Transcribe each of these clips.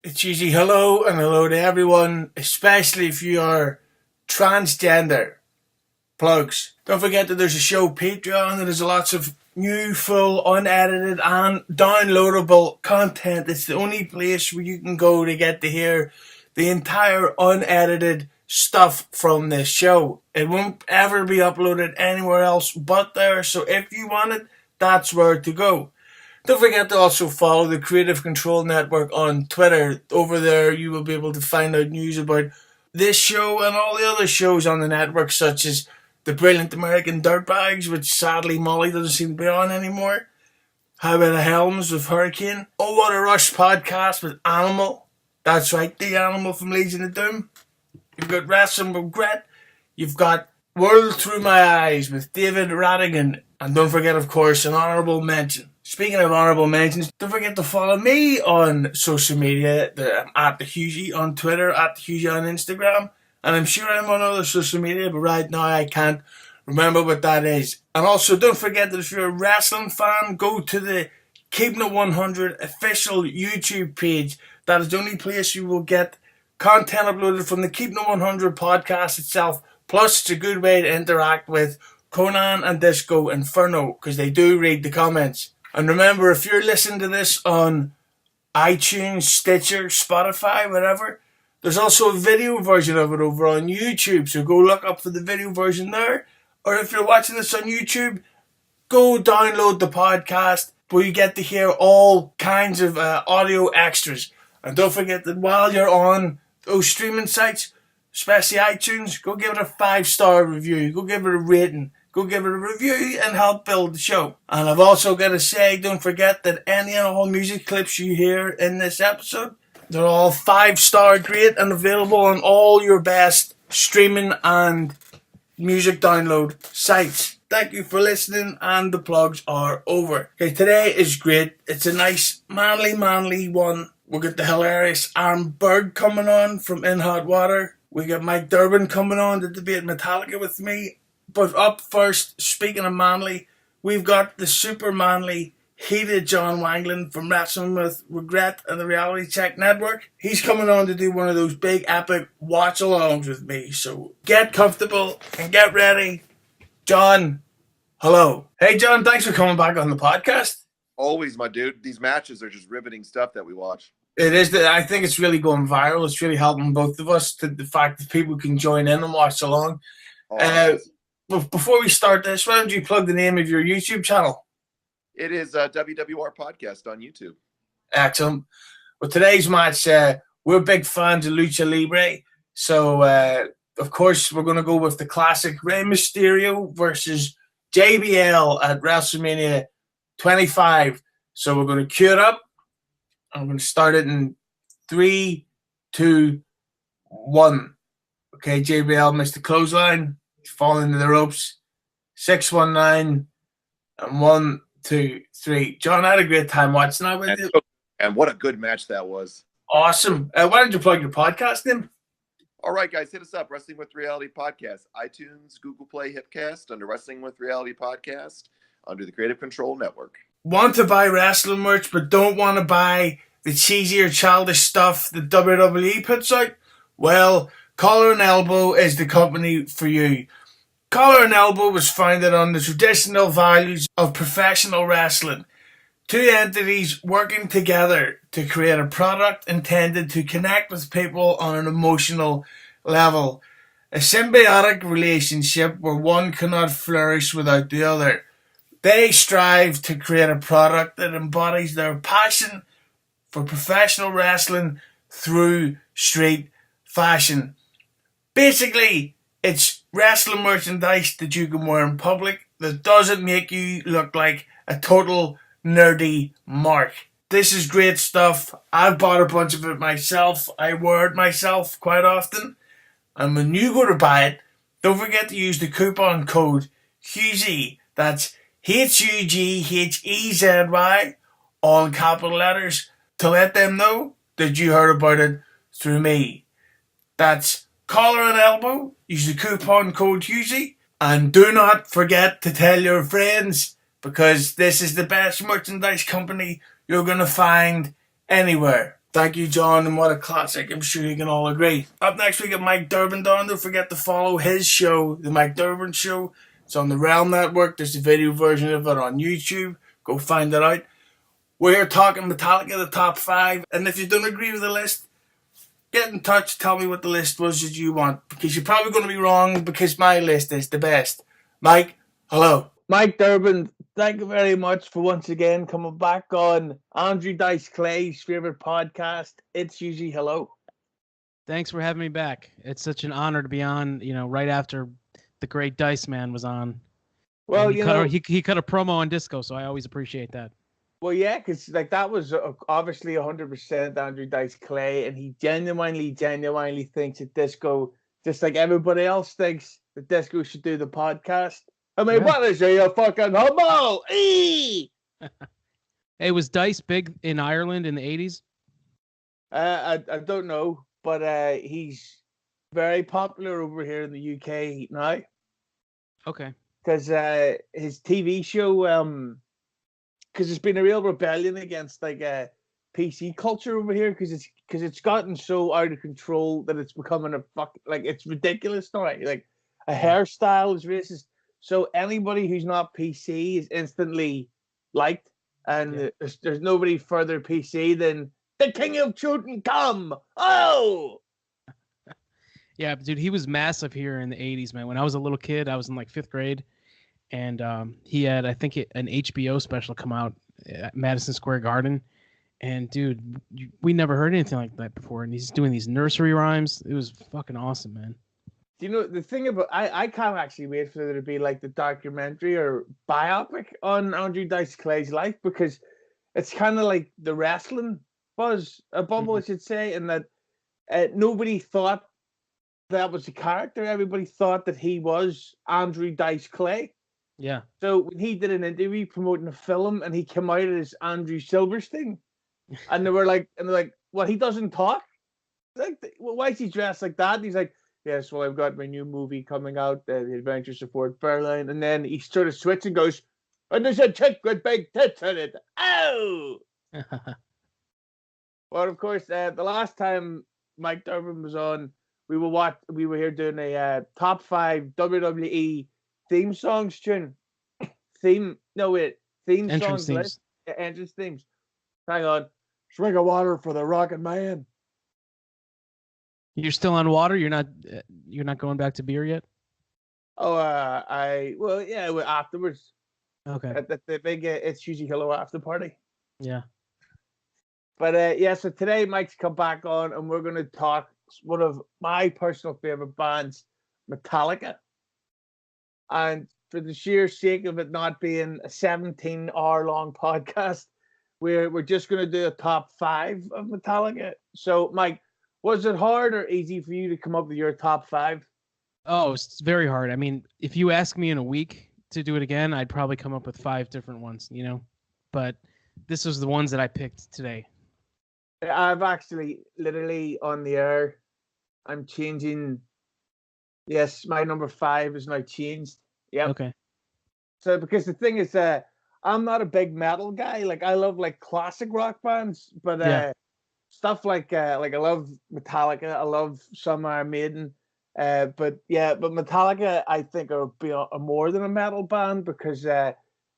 It's usually hello and hello to everyone, especially if you are transgender. Plugs. Don't forget that there's a show Patreon that has lots of new, full, unedited and downloadable content. It's the only place where you can go to get to hear the entire unedited stuff from this show. It won't ever be uploaded anywhere else but there, so if you want it, that's where to go. Don't forget to also follow the Creative Control Network on Twitter. Over there, you will be able to find out news about this show and all the other shows on the network, such as The Brilliant American Dirtbags, which sadly Molly doesn't seem to be on anymore. How About a Helms with Hurricane. Oh What a Rush podcast with Animal. That's right, the Animal from Legion of Doom. You've got Wrestling Regret. You've got World Through My Eyes with David Radigan. And don't forget, of course, an honourable mention. Speaking of honourable mentions, don't forget to follow me on social media. I'm at the Hughezy on Twitter, at the Hughezy on Instagram. And I'm sure I'm on other social media, but right now I can't remember what that is. And also, don't forget that if you're a wrestling fan, go to the Keeping It 100 official YouTube page. That is the only place you will get content uploaded from the Keeping It 100 podcast itself. Plus, it's a good way to interact with Conan and Disco Inferno, because they do read the comments. And remember, if you're listening to this on iTunes, Stitcher, Spotify, whatever, there's also a video version of it over on YouTube, so go look up for the video version there. Or if you're watching this on YouTube, go download the podcast where you get to hear all kinds of audio extras. And don't forget that while you're on those streaming sites, especially iTunes, go give it a 5-star review, go give it a rating, go give it a review and help build the show. And I've also got to say, don't forget that any and all music clips you hear in this episode, they're all 5-star grade and available on all your best streaming and music download sites. Thank you for listening, and the plugs are over. Okay, today is great. It's a nice manly one. We'll get the hilarious Aaron Berg coming on from In Hot Water. We got Mike Durband coming on to debate Metallica with me. But up first, speaking of manly, we've got the super manly, heated Jon Wanglund from Wrestling with Regret and the Reality Check Network. He's coming on to do one of those big epic watch-alongs with me. So get comfortable and get ready. Jon, hello. Hey, Jon, thanks for coming back on the podcast. Always, my dude. These matches are just riveting stuff that we watch. It is. I think it's really going viral. It's really helping both of us, to the fact that people can join in and watch along. Before we start this, why don't you plug the name of your YouTube channel? It is WWR Podcast on YouTube. Excellent. Well, today's match, we're big fans of Lucha Libre. So, of course, we're going to go with the classic Rey Mysterio versus JBL at WrestleMania 25. So we're going to cue it up. I'm going to start it in 3, 2, 1. Okay, JBL missed the clothesline. He's falling into the ropes. 619 and 1, 2, 3. Jon, I had a great time watching that with you. And what a good match that was. Awesome. Why don't you plug your podcast in? All right, guys, hit us up. Wrestling with Reality Podcast. iTunes, Google Play, Hipcast, under Wrestling with Reality Podcast, under the Creative Control Network. Want to buy wrestling merch but don't want to buy the cheesy or childish stuff that WWE puts out? Well, Collar and Elbow is the company for you. Collar and Elbow was founded on the traditional values of professional wrestling. Two entities working together to create a product intended to connect with people on an emotional level. A symbiotic relationship where one cannot flourish without the other. They strive to create a product that embodies their passion for professional wrestling through street fashion. Basically, it's wrestling merchandise that you can wear in public that doesn't make you look like a total nerdy mark. This is great stuff. I've bought a bunch of it myself. I wear it myself quite often. And when you go to buy it, don't forget to use the coupon code Hughezy. That's Hughezi, all in capital letters, to let them know that you heard about it through me. That's Collar and Elbow. Use the coupon code Hughezy. And do not forget to tell your friends, because this is the best merchandise company you're going to find anywhere. Thank you, John, and what a classic. I'm sure you can all agree. Up next, we got Mike Durband on. Don't forget to follow his show, The Mike Durband Show. It's on the Realm Network. There's a video version of it on YouTube. Go find it out. We're talking Metallica, the top 5. And if you don't agree with the list, get in touch. Tell me what the list was that you want. Because you're probably going to be wrong because my list is the best. Mike, hello. Mike Durband, thank you very much for once again coming back on Andrew Dice Clay's favorite podcast. It's Hughezy. Hello. Thanks for having me back. It's such an honor to be on, right after the great Dice Man was on. Well, he cut a promo on Disco, so I always appreciate that. Well, yeah, because that was obviously 100% Andrew Dice Clay, and he genuinely thinks that Disco, just like everybody else thinks that Disco should do the podcast. I mean, what is he, a fucking homo? Hey, was Dice big in Ireland in the 80s? I don't know, but he's very popular over here in the UK now. Okay. Because his TV show, because there's been a real rebellion against PC culture over here, because it's gotten so out of control that it's becoming it's ridiculous now. Like a hairstyle is racist. So anybody who's not PC is instantly liked, and there's nobody further PC than the King of Tutankhamun. Oh, yeah, dude, he was massive here in the 80s, man. When I was a little kid, I was in 5th grade, and he had, I think, an HBO special come out at Madison Square Garden, and dude, we never heard anything like that before. And he's doing these nursery rhymes. It was fucking awesome, man. You know, the thing about I can't actually wait for there to be the documentary or biopic on Andrew Dice Clay's life, because it's kind of like the wrestling buzz, a bubble, I should say, and that nobody thought that was the character. Everybody thought that he was Andrew Dice Clay. Yeah. So when he did an interview promoting a film, and he came out as Andrew Silverstein, and they're like, well, he doesn't talk. Why is he dressed like that? And he's like, yes, well, I've got my new movie coming out, The Adventures of Fort Fairlane. And then he sort of switches and goes, and there's a chick with big tits in it. Oh! Well, of course, the last time Mike Durband was on, we were here doing a top 5 WWE theme songs tune. Theme Entrance songs themes. list. Entrance themes. Hang on. Swig of water for the Rockin' Man. You're still on water? You're not going back to beer yet? Oh, afterwards. Okay. At the big It's Hughezy Hello after party. Yeah. But so today Mike's come back on, and we're going to talk one of my personal favorite bands, Metallica. And for the sheer sake of it not being a 17-hour-long podcast, we're just going to do a top 5 of Metallica. So, Mike, was it hard or easy for you to come up with your top 5? Oh, it's very hard. I mean, if you ask me in a week to do it again, I'd probably come up with 5 different ones, But this was the ones that I picked today. I've actually literally on the air, I'm changing. Yes, my number 5 is now changed. Yeah. Okay. So because the thing is, I'm not a big metal guy. I love classic rock bands, but stuff like I love Metallica. I love some Iron Maiden. But Metallica, I think, are more than a metal band, because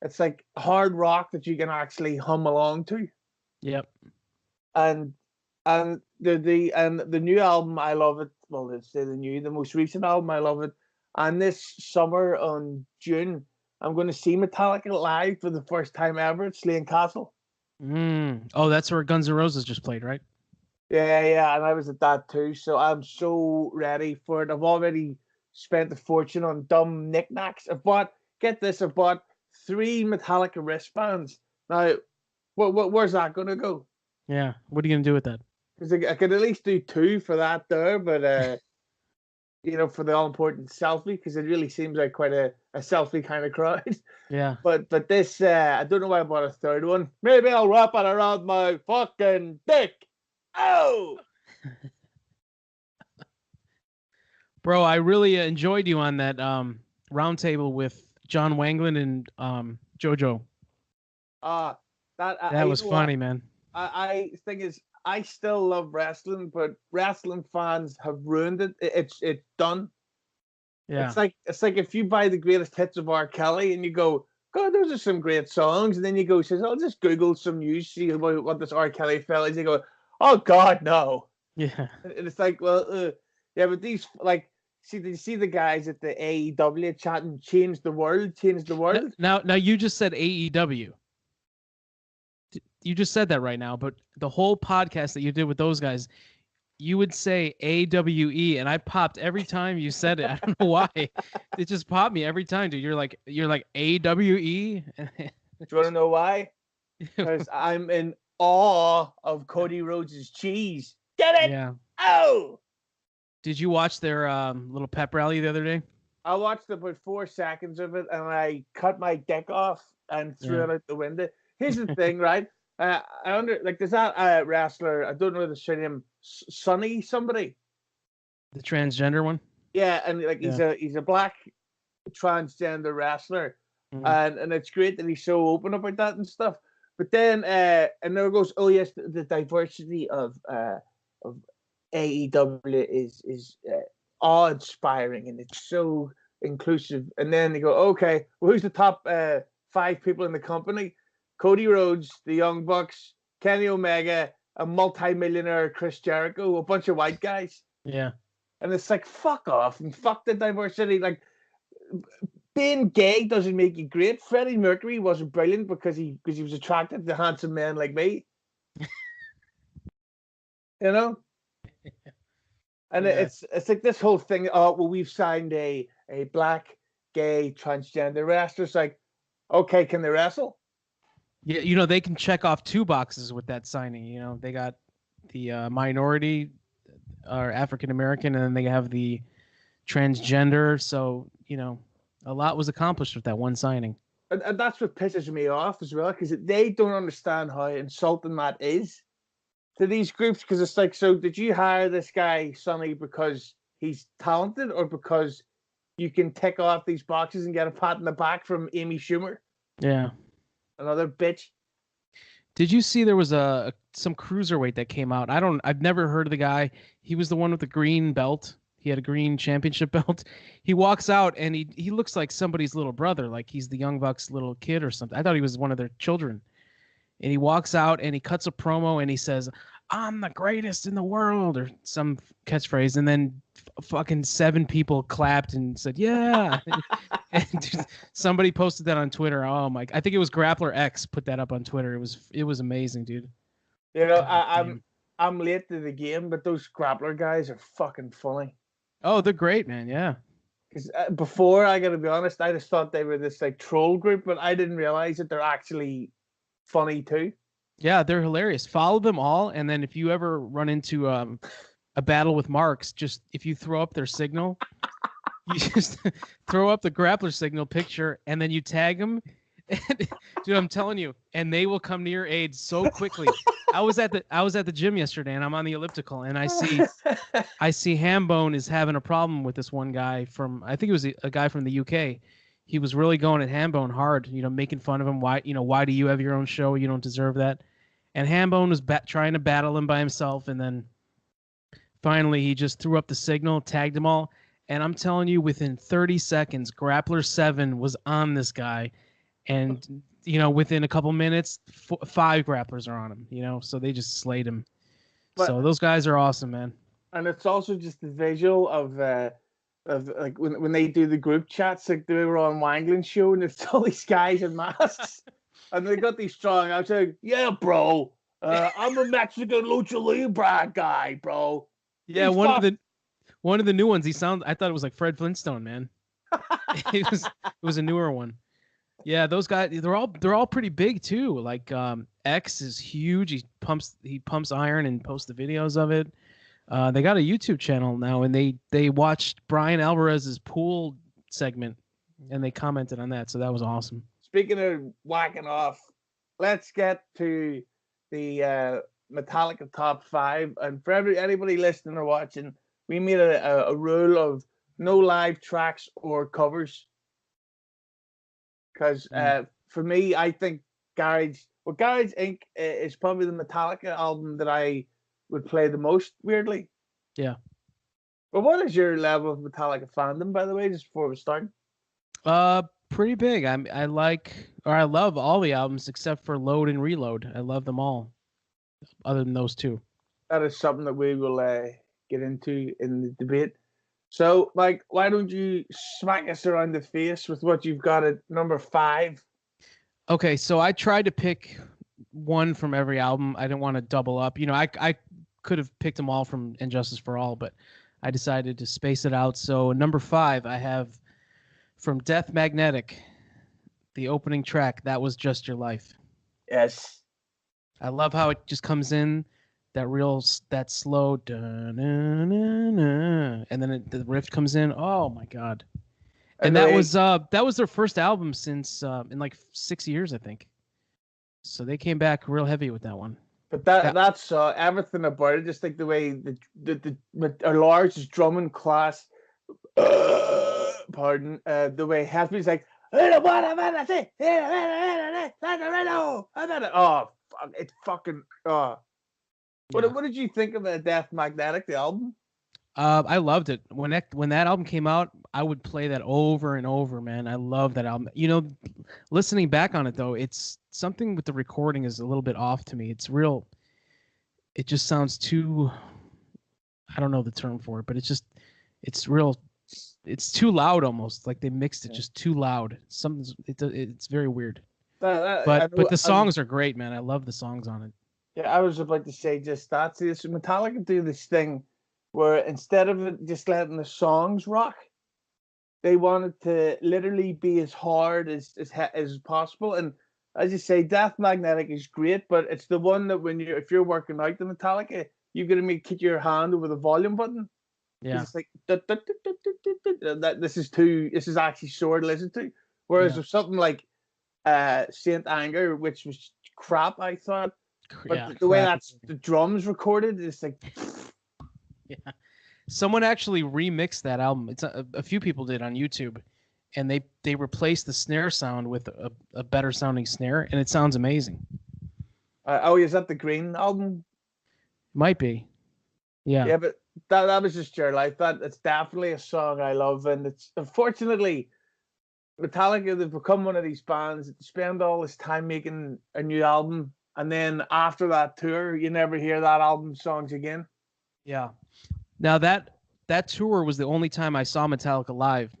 it's hard rock that you can actually hum along to. Yep. And the new album, I love it. Well, let's say the most recent album, I love it. And this summer on June, I'm going to see Metallica live for the first time ever at Slane Castle. Oh, that's where Guns N' Roses just played, right? Yeah, and I was at that too. So I'm so ready for it. I've already spent a fortune on dumb knickknacks. I bought 3 Metallica wristbands. Now, where's that going to go? Yeah, what are you going to do with that? Because I could at least do 2 for that there, but for the all-important selfie, because it really seems like quite a selfie kind of crowd. Yeah. But this, I don't know why I bought a 3rd one. Maybe I'll wrap it around my fucking dick. Oh! Bro, I really enjoyed you on that roundtable with Jon Wanglund and JoJo. That was funny, man. I thing is, I still love wrestling, but wrestling fans have ruined it. It's done. Yeah. It's like if you buy the greatest hits of R. Kelly and you go, God, those are some great songs, and then you go, says, I'll just Google some news, see about what this R. Kelly fella is. You go, oh God, no. Yeah. And it's like, well, yeah, but these like, see, did you see the guys at the AEW chatting, change the world. Now you just said AEW. You just said that right now, but the whole podcast that you did with those guys, you would say AWE, and I popped every time you said it. I don't know why. It just popped me every time, dude. You're like AWE. Do you want to know why? Because I'm in awe of Cody Rhodes' cheese. Get it? Yeah. Oh! Did you watch their little pep rally the other day? I watched about 4 seconds of it, and I cut my dick off and threw it out the window. Here's the thing, right? I wonder, like, there's that wrestler, I don't know the name, Sonny somebody. The transgender one? Yeah, and like he's a black transgender wrestler, and it's great that he's so open about that and stuff. But then, and there goes, oh yes, the diversity of AEW is awe-inspiring, and it's so inclusive. And then they go, okay, well, who's the top 5 people in the company? Cody Rhodes, the Young Bucks, Kenny Omega, a multi-millionaire Chris Jericho, a bunch of white guys. Yeah. And it's like, fuck off and fuck the diversity. Like, being gay doesn't make you great. Freddie Mercury wasn't brilliant because he was attracted to handsome men like me. You know? And it's like this whole thing, oh, well, we've signed a black, gay, transgender wrestler. It's like, okay, can they wrestle? Yeah, they can check off 2 boxes with that signing. They got the minority or African American, and then they have the transgender. So, a lot was accomplished with that one signing. And that's what pisses me off as well, because they don't understand how insulting that is to these groups. Because it's like, so did you hire this guy, Sonny, because he's talented, or because you can tick off these boxes and get a pat in the back from Amy Schumer? Yeah. Another bitch. Did you see there was some cruiserweight that came out? I've never heard of the guy. He was the one with the green belt. He had a green championship belt. He walks out and he looks like somebody's little brother, like he's the Young Bucks' little kid or something. I thought he was one of their children. And he walks out and he cuts a promo and he says, "I'm the greatest in the world," or some catchphrase. And then fucking 7 people clapped and said, "Yeah." And dude, somebody posted that on Twitter. Oh my! I think it was Grappler X put that up on Twitter. It was amazing, dude. I'm late to the game, but those Grappler guys are fucking funny. Oh, they're great, man. Yeah. Because before, I gotta be honest, I just thought they were this like troll group, but I didn't realize that they're actually funny too. Yeah, they're hilarious. Follow them all, and then if you ever run into a battle with Marks, just if you throw up their signal, you just throw up the Grappler signal picture, and then you tag them. Dude, I'm telling you, and they will come to your aid so quickly. I was at the gym yesterday, and I'm on the elliptical, and I see Hambone is having a problem with this one guy from, I think it was a guy from the UK. He was really going at Hambone hard, making fun of him. Why do you have your own show? You don't deserve that. And Hambone was trying to battle him by himself, and then finally he just threw up the signal, tagged them all, and I'm telling you, within 30 seconds, Grappler 7 was on this guy, and within a couple minutes, 5 grapplers are on him. So they just slayed him. So those guys are awesome, man. And it's also just the visual of like when they do the group chats, like they were on Wanglund's show, and it's all these guys in masks, and they got these strong. I was like, "Yeah, bro, I'm a Mexican lucha libre guy, bro." Yeah, one of the new ones. I thought it was like Fred Flintstone, man. It was a newer one. Yeah, those guys, they're all pretty big too. Like X is huge. He pumps iron and posts the videos of it. They got a YouTube channel now, and they watched Brian Alvarez's pool segment, and they commented on that. So that was awesome. Speaking of whacking off, let's get to the Metallica top 5. And for anybody listening or watching, we made a rule of no live tracks or covers. Because for me, I think Garage. Well, Garage Inc. is probably the Metallica album that I would play the most, weirdly. Yeah. But what is your level of Metallica fandom, by the way, just before we start? Pretty big. I love all the albums except for Load and Reload. I love them all, other than those two. That is something that we will get into in the debate. So, Mike, why don't you smack us around the face with what you've got at number 5? Okay, so I tried to pick one from every album. I didn't want to double up. You know, I could have picked them all from Injustice for All, but I decided to space it out. So number 5, I have from Death Magnetic, the opening track, That Was Just Your Life. Yes. I love how it just comes in, that slow, and then the riff comes in. Oh my God. And that was their first album since in like 6 years, I think. So they came back real heavy with that one. But that's everything about it. Just like the way the large drumming class, pardon, the way Happy's like, oh, fuck, it's fucking. What did you think of Death Magnetic, the album? I loved it. When that album came out, I would play that over and over, man. I love that album. You know, listening back on it though, it's something with the recording is a little bit off to me. It just sounds too, I don't know the term for it, but it's too loud almost. Like they mixed it just too loud. It's very weird. But the songs are great, man. I love the songs on it. Yeah, I was about to say just that. See, Metallica do this thing where instead of it just letting the songs rock, they wanted to literally be as hard as possible. And as you say, Death Magnetic is great, but it's the one that if you're working out the Metallica, you're gonna hit your hand over the volume button. Yeah, it's like this is actually sore to listen to. Whereas with something like Saint Anger, which was crap, I thought. But the way the drums recorded is like. Yeah, someone actually remixed that album. It's a few people did on YouTube, and they replaced the snare sound with a better sounding snare, and it sounds amazing. Is that the Green album? Might be. Yeah. Yeah, but that was just your life. It's definitely a song I love, and it's unfortunately Metallica. They've become one of these bands that spend all this time making a new album, and then after that tour, you never hear that album songs again. Yeah. Now that tour was the only time I saw Metallica live.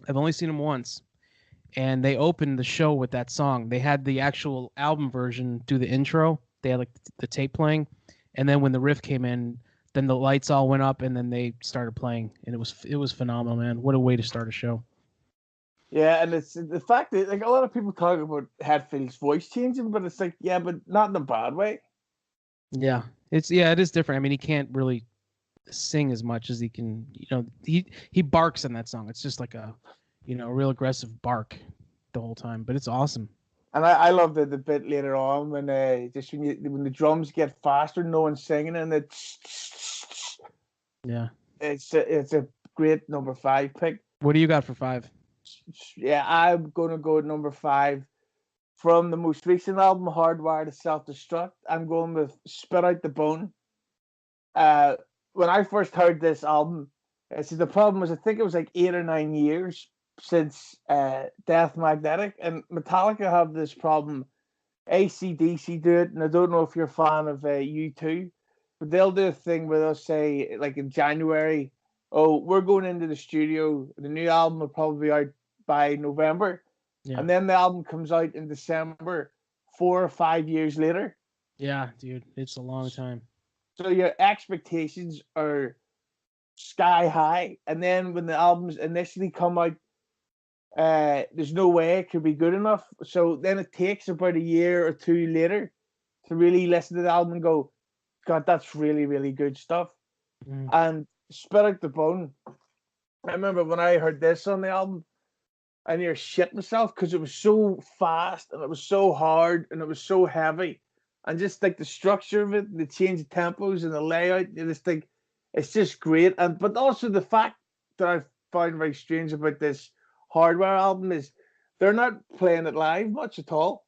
I've only seen them once, and they opened the show with that song. They had the actual album version do the intro. They had like the tape playing, and then when the riff came in, then the lights all went up, and then they started playing, and it was phenomenal, man. What a way to start a show. Yeah, and it's the fact that like a lot of people talk about Hetfield's voice changing, but it's like but not in a bad way. Yeah, it is different. I mean, he can't really sing as much as he can. You know, he barks in that song. It's just like a real aggressive bark the whole time, but it's awesome. And I love the bit later on when when the drums get faster, no one's singing, and it's a great number 5 pick. What do you got for 5? Yeah, I'm gonna go with number 5 from the most recent album, Hardwired to Self-Destruct. I'm going with Spit Out the Bone. When I first heard this album, the problem was I think it was like 8 or 9 years since Death Magnetic, and Metallica have this problem. AC/DC do it, and I don't know if you're a fan of U2, but they'll do a thing where they'll say, like in January, oh, we're going into the studio, the new album will probably be out by November, and then the album comes out in December, 4 or 5 years later. Yeah, dude, it's a long time. So your expectations are sky high, and then when the albums initially come out, there's no way it could be good enough. So then it takes about a year or two later to really listen to the album and go, God, that's really, really good stuff. And Spit Out the Bone. I remember when I heard this on the album, I near shit myself because it was so fast and it was so hard and it was so heavy. And just like the structure of it, the change of tempos and the layout, it's just great. But also the fact that I found very strange about this Hardware album is they're not playing it live much at all.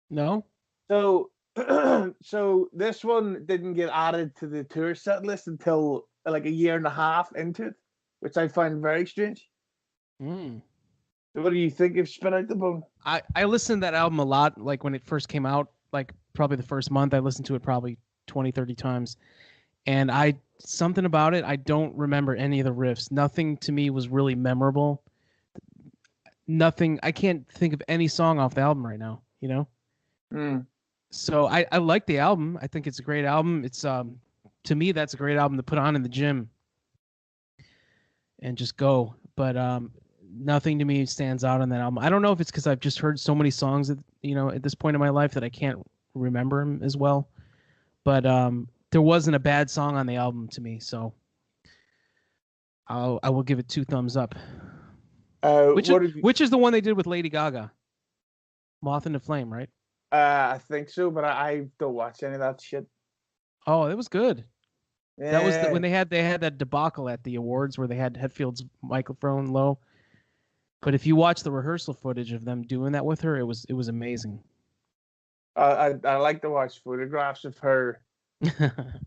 No. So, so this one didn't get added to the tour set list until like a year and a half into it, which I find very strange. Mm. So what do you think of Spin Out the Bone? I listened to that album a lot, like when it first came out, like probably the first month. I listened to it probably 20, 30 times. And something about it, I don't remember any of the riffs. Nothing to me was really memorable. Nothing, I can't think of any song off the album right now, you know? Mm. So I like the album. I think it's a great album. It's to me that's a great album to put on in the gym and just go. But nothing to me stands out on that album. I don't know if it's because I've just heard so many songs at this point in my life that I can't remember them as well. But there wasn't a bad song on the album to me, so I will give it 2 thumbs up. Which is the one they did with Lady Gaga, Moth in the Flame, right? I think so, but I don't watch any of that shit. Oh, it was good. Yeah. That was when they had that debacle at the awards where they had Hetfield's microphone low. But if you watch the rehearsal footage of them doing that with her, it was amazing. I like to watch photographs of her.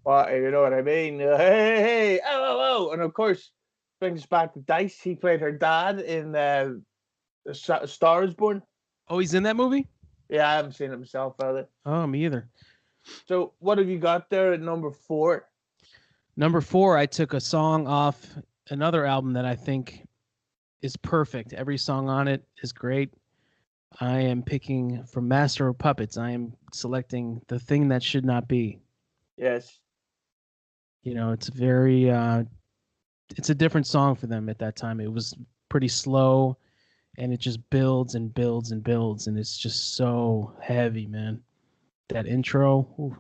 Well, you know what I mean? Hey, oh, and of course, brings us back to Dice. He played her dad in A Star Is Born. Oh, he's in that movie? Yeah, I haven't seen it myself, either. Oh, me either. So, what have you got there at number 4? Number 4, I took a song off another album that I think is perfect. Every song on it is great. I am picking from Master of Puppets. I am selecting The Thing That Should Not Be. Yes. You know, it's very it's a different song for them at that time. It was pretty slow and it just builds and builds and builds and it's just so heavy, man. That intro. Ooh.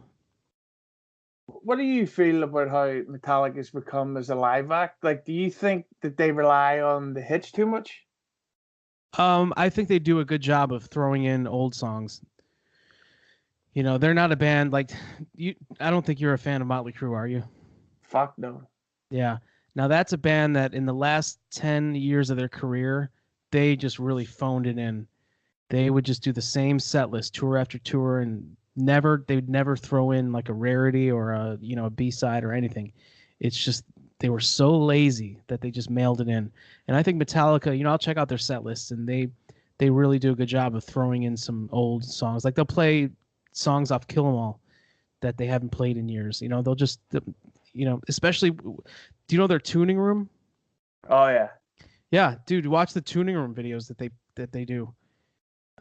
What do you feel about how Metallica's become as a live act? Like, do you think that they rely on the hits too much? I think they do a good job of throwing in old songs. You know, they're not a band like you. I don't think you're a fan of Motley Crue, are you? Fuck no. Yeah. Now that's a band that in the last 10 years of their career, they just really phoned it in. They would just do the same set list tour after tour and they'd never throw in like a rarity or a B-side or anything. It's just they were so lazy that they just mailed it in. And I think Metallica, I'll check out their set lists and they really do a good job of throwing in some old songs. Like they'll play songs off Kill 'Em All that they haven't played in years. They'll just especially, do you know their tuning room? Oh yeah. Yeah, dude, watch the tuning room videos that they do.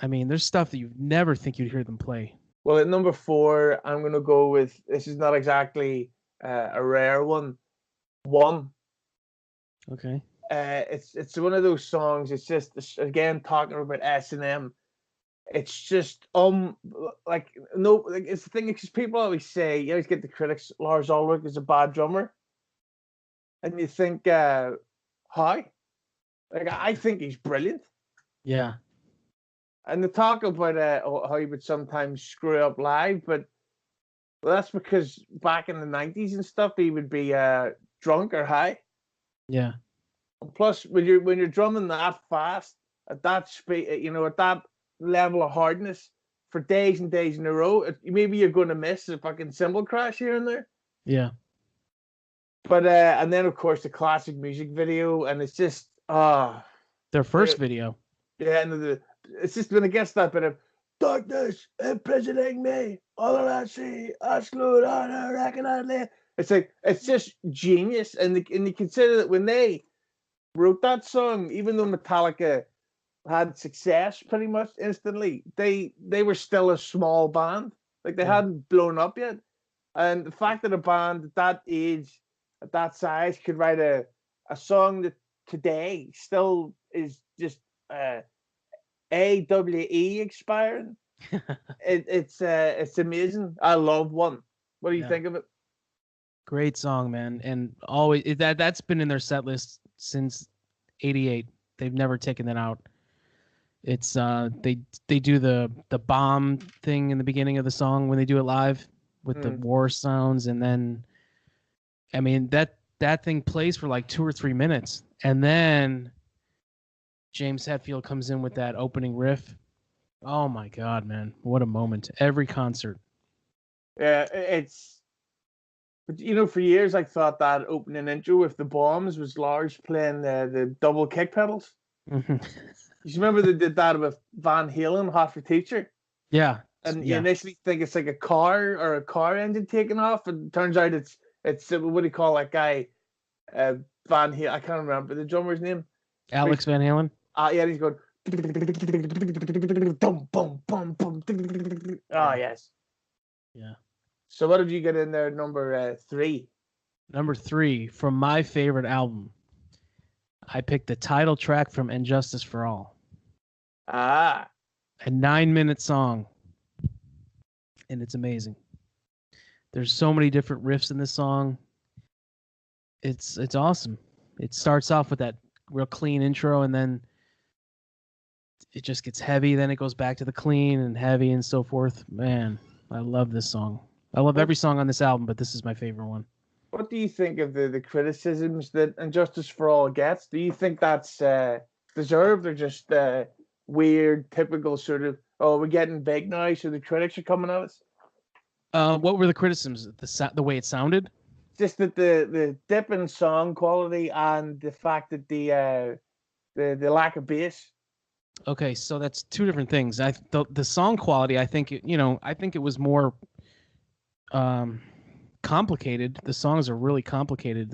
I mean, there's stuff that you'd never think you'd hear them play. Well, at number 4, I'm going to go with, this is not exactly a rare one. One. Okay. It's one of those songs. It's just, again, talking about S&M. It's just like no, like it's the thing because people always say, you always get the critics, Lars Ulrich is a bad drummer, and you think, how? Like I think he's brilliant. Yeah. And they talk about how he would sometimes screw up live, but that's because back in the 90s and stuff, he would be drunk or high. Yeah. And plus, when you're drumming that fast at that speed, at that level of hardness for days and days in a row, maybe you're going to miss a fucking cymbal crash here and there. Yeah. But and then of course the classic music video, and it's just their first video. Yeah, and it's just when it gets that bit of darkness imprisoning me, all that I see, I screwed on a record I live. It's like it's just genius, and you consider that when they wrote that song, even though Metallica had success pretty much instantly, they were still a small band. Like they hadn't blown up yet, and the fact that a band at that age, at that size, could write a song that today still is just AWE expiring. It's amazing. I love One. What do you think of it? Great song, man, and always that's been in their set list since '88. They've never taken that out. It's they do the bomb thing in the beginning of the song when they do it live with the war sounds, and then I mean that thing plays for like 2 or 3 minutes, and then James Hetfield comes in with that opening riff, Oh my God, man. What a moment. Every concert. Yeah, but for years I thought that opening intro with the bombs was Lars playing the double kick pedals. Mhm. You remember they did that with Van Halen, Hot for Teacher? Yeah. And you Yeah. initially think it's like a car engine taking off, and it turns out it's what do you call that guy? Van Halen. I can't remember the drummer's name. Alex Van Halen. Yeah, he's going. Dum, bum, bum, bum. Oh yes. Yeah. So what did you get in there? Number 3. Number 3 from my favorite album. I picked the title track from And Justice for All. Ah. A 9-minute song. And it's amazing. There's so many different riffs in this song. It's awesome. It starts off with that real clean intro, and then it just gets heavy. Then it goes back to the clean and heavy and so forth. Man, I love this song. I love every song on this album, but this is my favorite one. What do you think of the criticisms that And Justice for All gets? Do you think that's deserved, or just weird, typical sort of, oh, we're getting big now, so the critics are coming at us? What were the criticisms? The way it sounded? Just that the dip in song quality and the fact that the lack of bass. Okay, so that's two different things. The song quality, I think it was more complicated. The songs are really complicated.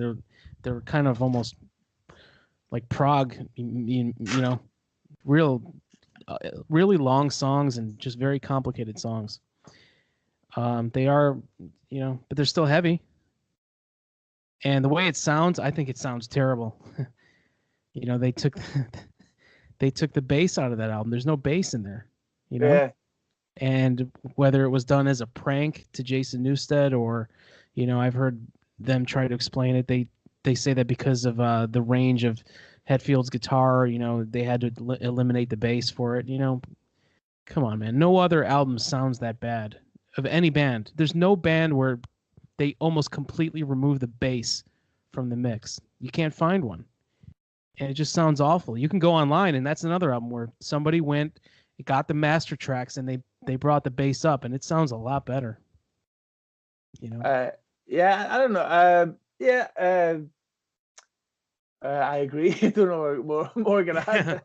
They're kind of almost like prog, really long songs and just very complicated songs. They are, but they're still heavy. And the way it sounds, I think it sounds terrible. They took the bass out of that album. There's no bass in there, Yeah. And whether it was done as a prank to Jason Newsted or, I've heard them try to explain it. They say that because of the range of Hetfield's guitar, they had to eliminate the bass for it. Come on, man. No other album sounds that bad of any band. There's no band where they almost completely remove the bass from the mix. You can't find one. And it just sounds awful. You can go online, and that's another album where somebody got the master tracks, and they brought the bass up, and it sounds a lot better. Yeah, I don't know. I agree. I don't know more can add.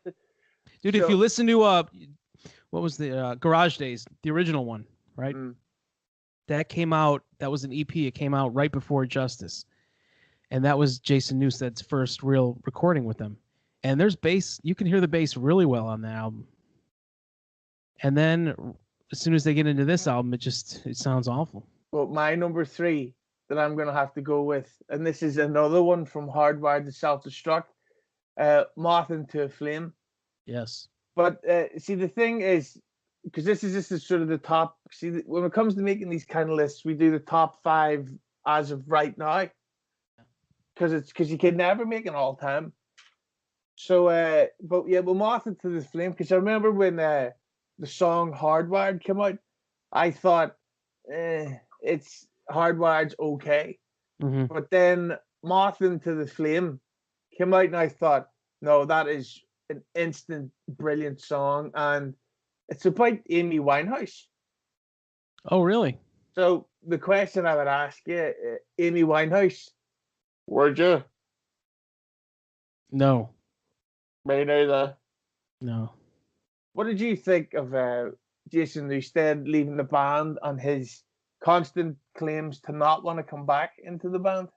Dude, if you listen to what was the Garage Days, the original one, right? That came out. That was an EP. It came out right before Justice, and that was Jason Newsted's first real recording with them. And there's bass. You can hear the bass really well on the album. And then as soon as they get into this album, it sounds awful. Well, my number 3 that I'm going to have to go with, and this is another one from Hardwired to Self-Destruct, Moth into a Flame. Yes. But see, the thing is, because this is sort of the top. See, when it comes to making these kind of lists, we do the top 5 as of right now, because you can never make an all-time. So, but Moth into the Flame, because I remember when the song Hardwired came out, I thought it's Hardwired's okay, but then Moth into the Flame came out, and I thought, no, that is an instant brilliant song, and it's about Amy Winehouse. Oh, really? So the question I would ask you, Amy Winehouse, would you? No. Me neither. No. What did you think of Jason Newsted leaving the band and his constant claims to not want to come back into the band?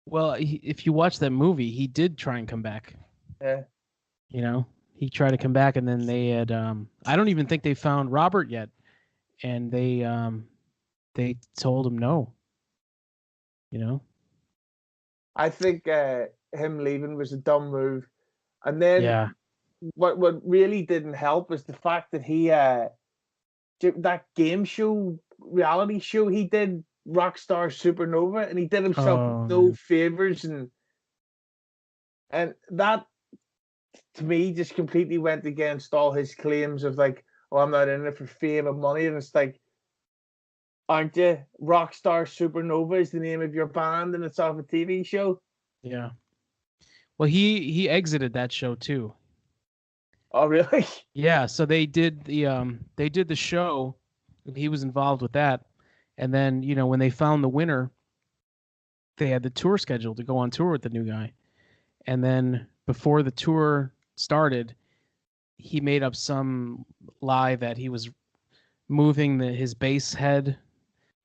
Well, if you watch that movie, he did try and come back. Yeah. He tried to come back, and then they had. I don't even think they found Robert yet, and they told him no. I think him leaving was a dumb move, and then what really didn't help was the fact that he that game show, reality show he did, Rockstar Supernova, and he did himself no favors, and that to me just completely went against all his claims of like, oh, I'm not in it for fame and money, and it's like, aren't you? Rockstar Supernova is the name of your band, and it's off a TV show. Yeah. Well, he exited that show too. Oh, really? Yeah, so they did the show, and he was involved with that. And then, when they found the winner, they had the tour scheduled to go on tour with the new guy. And then before the tour started, he made up some lie that he was moving his bass head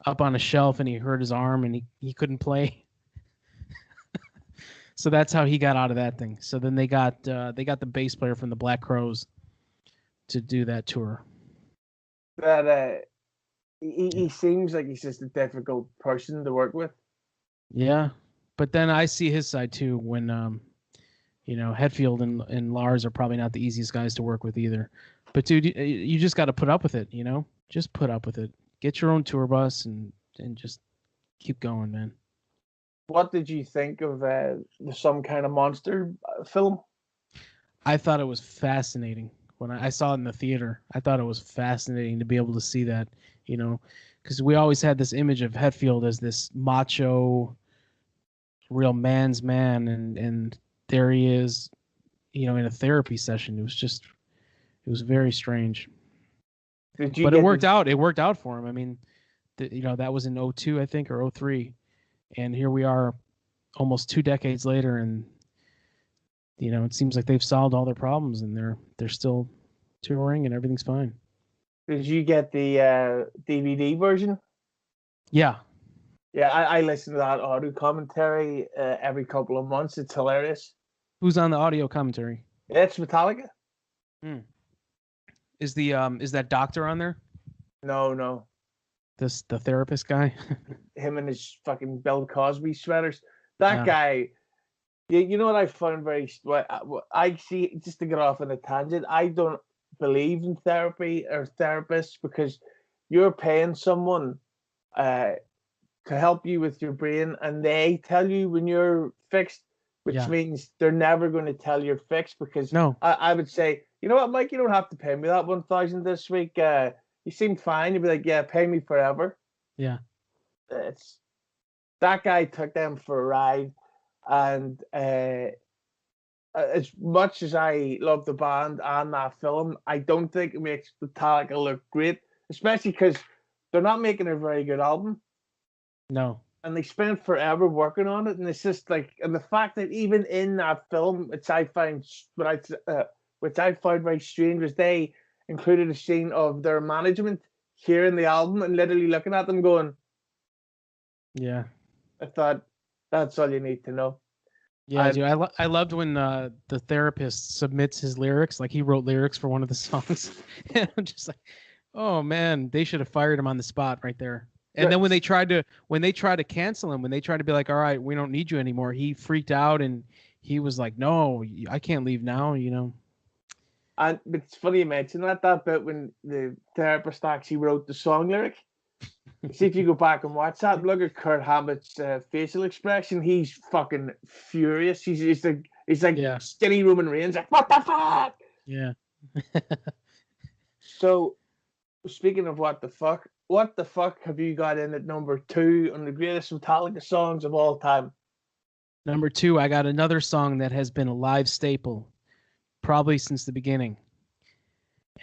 up on a shelf and he hurt his arm and he couldn't play. So that's how he got out of that thing. So then they got the bass player from the Black Crowes to do that tour. That he seems like he's just a difficult person to work with. Yeah, but then I see his side too when Hetfield and Lars are probably not the easiest guys to work with either. But dude, you just got to put up with it, Just put up with it. Get your own tour bus and just keep going, man. What did you think of the Some Kind of Monster film? I thought it was fascinating when I saw it in the theater. I thought it was fascinating to be able to see that, because we always had this image of Hetfield as this macho, real man's man, and there he is, in a therapy session. It was very strange. But it worked out. It worked out for him. I mean, that was in 2002, I think, or 2003. And here we are almost 2 decades later, and it seems like they've solved all their problems, and they're still touring, and everything's fine. Did you get the DVD version? Yeah. Yeah, I listen to that audio commentary every couple of months. It's hilarious. Who's on the audio commentary? It's Metallica. Is that doctor on there? No. The therapist guy? Him and his fucking Bill Cosby sweaters. That guy, you know what I found I see, just to get off on a tangent, I don't believe in therapy or therapists because you're paying someone to help you with your brain and they tell you when you're fixed, which means they're never going to tell you're fixed because I would say, you know what, Mike, you don't have to pay me that 1,000 this week. You seem fine. You'd be like, yeah, pay me forever. Yeah. That guy took them for a ride. And as much as I love the band and that film, I don't think it makes Metallica look great, especially because they're not making a very good album. No. And they spent forever working on it. And it's just like, and the fact that even in that film, which I found very strange, was they included a scene of their management hearing the album and literally looking at them going, yeah. I thought, that's all you need to know. Yeah, dude, I loved when the therapist submits his lyrics, like he wrote lyrics for one of the songs. And I'm just like, oh man, they should have fired him on the spot right there. And then when they tried to cancel him, when they tried to be like, all right, we don't need you anymore, he freaked out and he was like, no, I can't leave now, And it's funny you mentioned that bit when the therapist actually wrote the song lyric. See if you go back and watch that. Look at Kurt Hammett's facial expression. He's fucking furious. He's like skinny Roman Reigns. Like, what the fuck? Yeah. So, speaking of what the fuck have you got in at number 2 on the greatest Metallica songs of all time? Number 2, I got another song that has been a live staple probably since the beginning.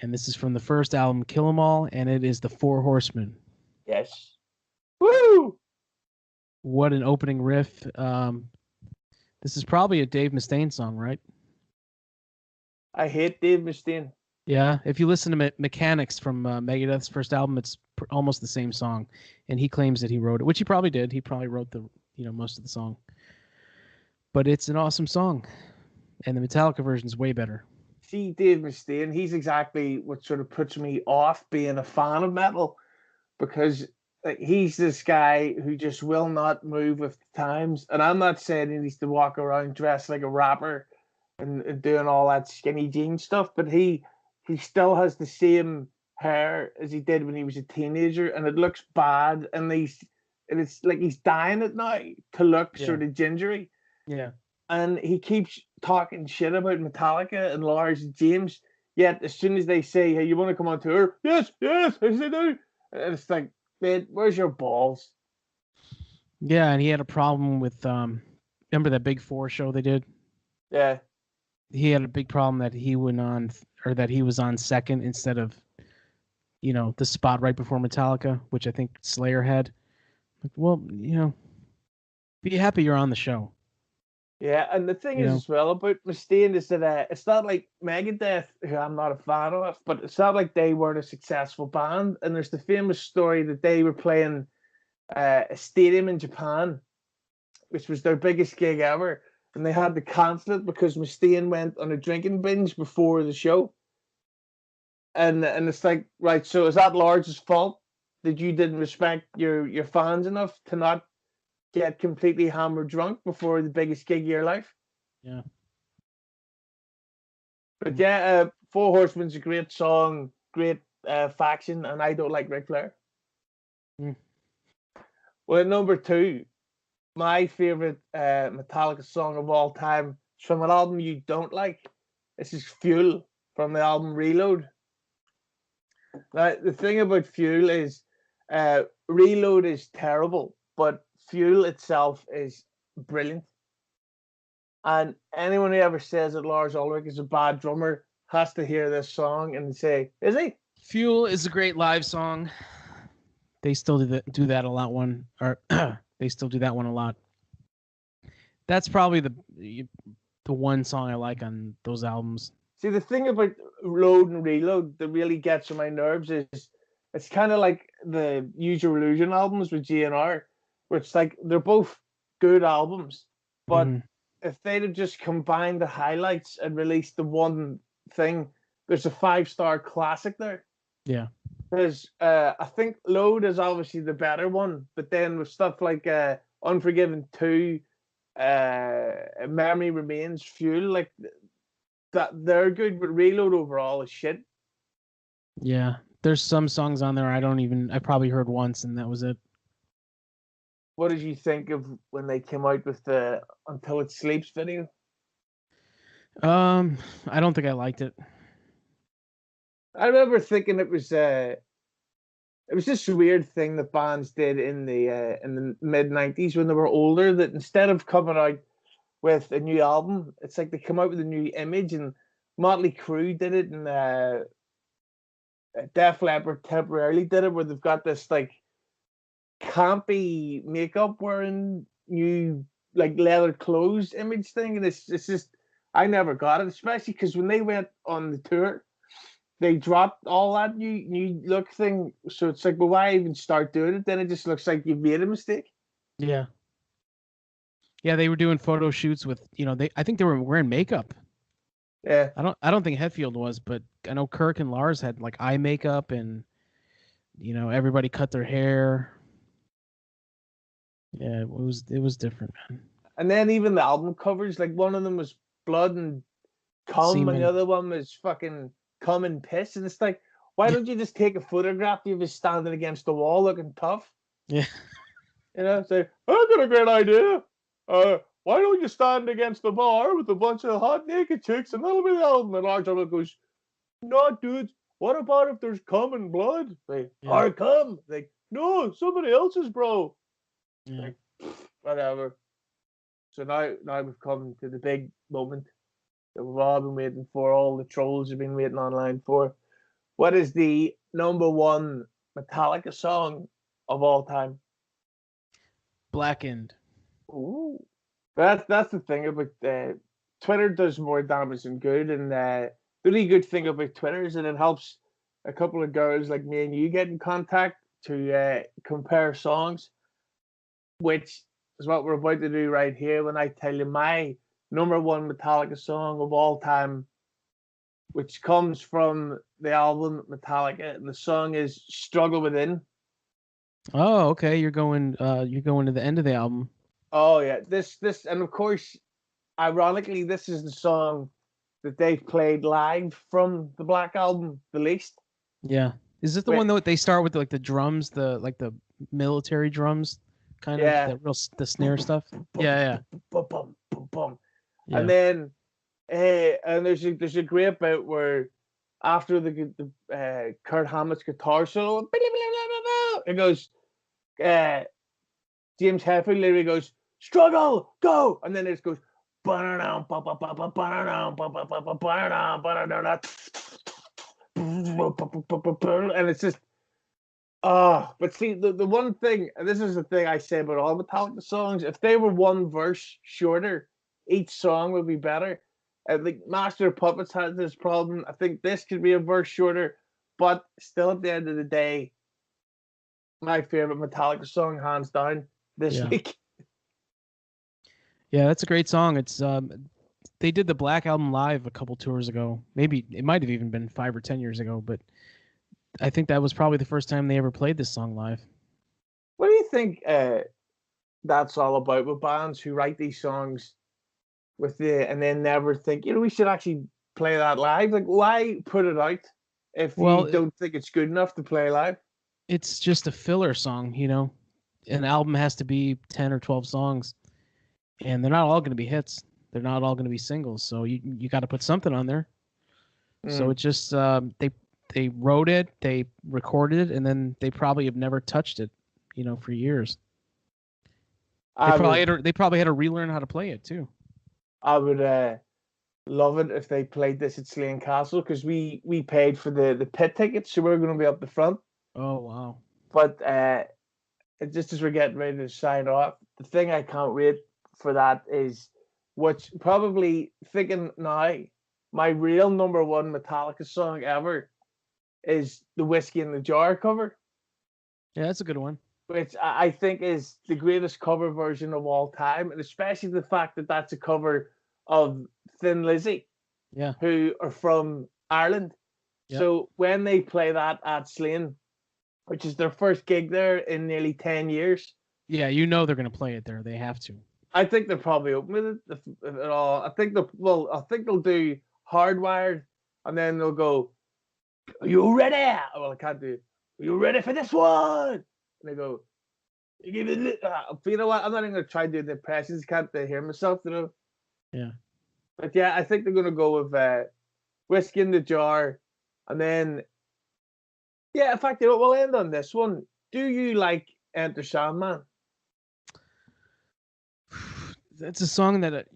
And this is from the first album, Kill 'Em All, and it is the Four Horsemen. Yes. Woo! What an opening riff. This is probably a Dave Mustaine song, right? I hate Dave Mustaine. Yeah, if you listen to Mechanics from Megadeth's first album, it's almost the same song, and he claims that he wrote it, which he probably did. He probably wrote the most of the song, but it's an awesome song, and the Metallica version is way better. See, Dave Mustaine, he's exactly what sort of puts me off being a fan of metal, because he's this guy who just will not move with the times, and I'm not saying he needs to walk around dressed like a rapper and doing all that skinny jeans stuff, but he still has the same hair as he did when he was a teenager, and it looks bad, and it's like he's dying it now to look sort of gingery. Yeah. And he keeps talking shit about Metallica and Lars and James, yet as soon as they say, hey, you want to come on tour? Yes, yes I do. And it's like, man, where's your balls? Yeah, and he had a problem with, remember that Big Four show they did? Yeah. He had a big problem that he went on or that he was on second instead of, the spot right before Metallica, which I think Slayer had. Like, well, be happy you're on the show. Yeah, and the thing You is know? as well about Mustaine is that it's not like Megadeth, who I'm not a fan of, but it's not like they weren't a successful band. And there's the famous story that they were playing a stadium in Japan, which was their biggest gig ever, and they had to cancel it because Mustaine went on a drinking binge before the show. And it's like, right, so is that Lars' fault that you didn't respect your fans enough to not get completely hammered drunk before the biggest gig of your life? Yeah. But yeah, Four Horsemen's a great song, great faction, and I don't like Ric Flair. Mm. Well, at number 2, my favorite Metallica song of all time is from an album you don't like. This is Fuel from the album Reload. Now, the thing about Fuel is Reload is terrible, but Fuel itself is brilliant. And anyone who ever says that Lars Ulrich is a bad drummer has to hear this song and say, is he? Fuel is a great live song. They still do that a lot. They still do that one a lot. That's probably the one song I like on those albums. See, the thing about Load and Reload that really gets on my nerves is it's kind of like the Use Your Illusion albums with GNR, where it's like they're both good albums, but if they'd have just combined the highlights and released the one thing, there's a 5-star classic there. Yeah. Because I think Load is obviously the better one, but then with stuff like Unforgiven 2, Memory Remains, Fuel, like that, they're good, but Reload overall is shit. Yeah. There's some songs on there I probably heard once and that was it. What did you think of when they came out with the Until It Sleeps video? I don't think I liked it. I remember thinking it was this weird thing that bands did in the mid-90s when they were older, that instead of coming out with a new album, it's like they come out with a new image, and Motley Crue did it, and Def Leppard temporarily did it, where they've got this like campy makeup wearing new like leather clothes image thing, and it's just, I never got it, especially because when they went on the tour, they dropped all that new look thing. So it's like, well, why even start doing it? Then it just looks like you've made a mistake. Yeah. Yeah, they were doing photo shoots with, I think they were wearing makeup. Yeah. I don't think Hetfield was, but I know Kirk and Lars had like eye makeup and everybody cut their hair. Yeah, it was different, man. And then even the album covers, like one of them was blood and cum, Semen. and the other one was fucking cum and piss. And it's like, why don't you just take a photograph of you standing against the wall looking tough? Yeah. Say, I've got a great idea. Why don't you stand against the bar with a bunch of hot naked chicks and that'll be the album? And Lars Ulrich goes, no, dude, what about if there's cum and blood? Like, or cum? Like, no, somebody else's, bro. Yeah. Like, whatever. So now we've come to the big moment that we've all been waiting for, all the trolls have been waiting online for. What is the number 1 Metallica song of all time? Blackened. Ooh. That's the thing about Twitter does more damage than good, and the really good thing about Twitter is that it helps a couple of girls like me and you get in contact to compare songs, which is what we're about to do right here when I tell you my number 1 Metallica song of all time, which comes from the album Metallica, and the song is Struggle Within. Oh, okay. You're going to the end of the album. Oh yeah, this and of course, ironically, this is the song that they've played live from the Black Album, the least. Yeah. Is this the one that they start with like the drums, the military drums, kind of the snare stuff? Yeah. Boom, boom, boom. And then and there's a great bit where after the Kurt Hammett's guitar solo, it goes James Hetfield literally goes, struggle, go, and then it just goes, and it's just but see the one thing, and this is the thing I say about all Metallica songs, if they were one verse shorter, each song would be better. I think Master of Puppets has this problem. I think this could be a verse shorter, but still at the end of the day, my favorite Metallica song, hands down, this week. Yeah, that's a great song. It's they did the Black Album live a couple tours ago. Maybe it might have even been 5 or 10 years ago, but I think that was probably the first time they ever played this song live. What do you think that's all about with bands who write these songs and then never think, we should actually play that live? Like, why put it out if you don't think it's good enough to play live? It's just a filler song, An album has to be 10 or 12 songs, and they're not all going to be hits. They're not all going to be singles, so you got to put something on there. So it's just they wrote it, they recorded it, and then they probably have never touched it, for years. They probably had to relearn how to play it too. I would love it if they played this at Slane Castle, because we paid for the pit tickets, so we're going to be up the front. Oh wow! But just as we're getting ready to sign off, the thing I can't wait for that is, which probably thinking now, my real number one Metallica song ever is the Whiskey in the Jar cover. Yeah, that's a good one. Which I think is the greatest cover version of all time, and especially the fact that that's a cover of Thin Lizzy, who are from Ireland. Yep. So when they play that at Slane, which is their first gig there in nearly 10 years. Yeah, they're going to play it there. They have to. I think they'll probably open with it at all. I think they'll do Hardwired, and then they'll go, "Are you ready?" Well, I can't do. "Are you ready for this one?" And they go, "You know what? I'm not even gonna try to do the impressions. Can't hear myself, Yeah. But yeah, I think they're gonna go with Whiskey in the Jar, and then in fact, we'll end on this one. Do you like Enter Sandman? That's a song that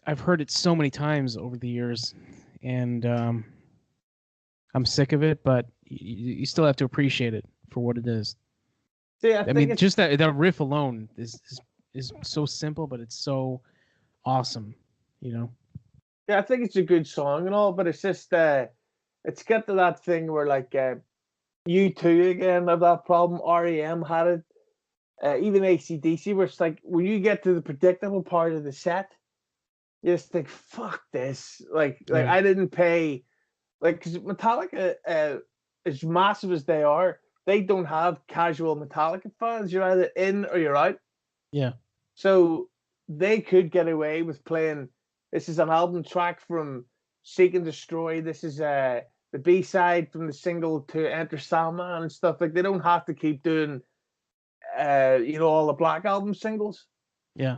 I've heard it so many times over the years, and I'm sick of it. But you still have to appreciate it for what it is. See, I mean, just that riff alone is so simple, but it's so awesome. Yeah, I think it's a good song and all, but it's just it's get to that thing where like U2 again have that problem. REM had it. Even AC/DC, where it's like when you get to the predictable part of the set, you just think, "Fuck this!" Like I didn't pay, because Metallica, as massive as they are, they don't have casual Metallica fans. You're either in or you're out. Yeah. So they could get away with playing. This is an album track from Seek and Destroy. This is the B-side from the single to Enter Sandman and stuff. Like, they don't have to keep doing all the Black Album singles. Yeah.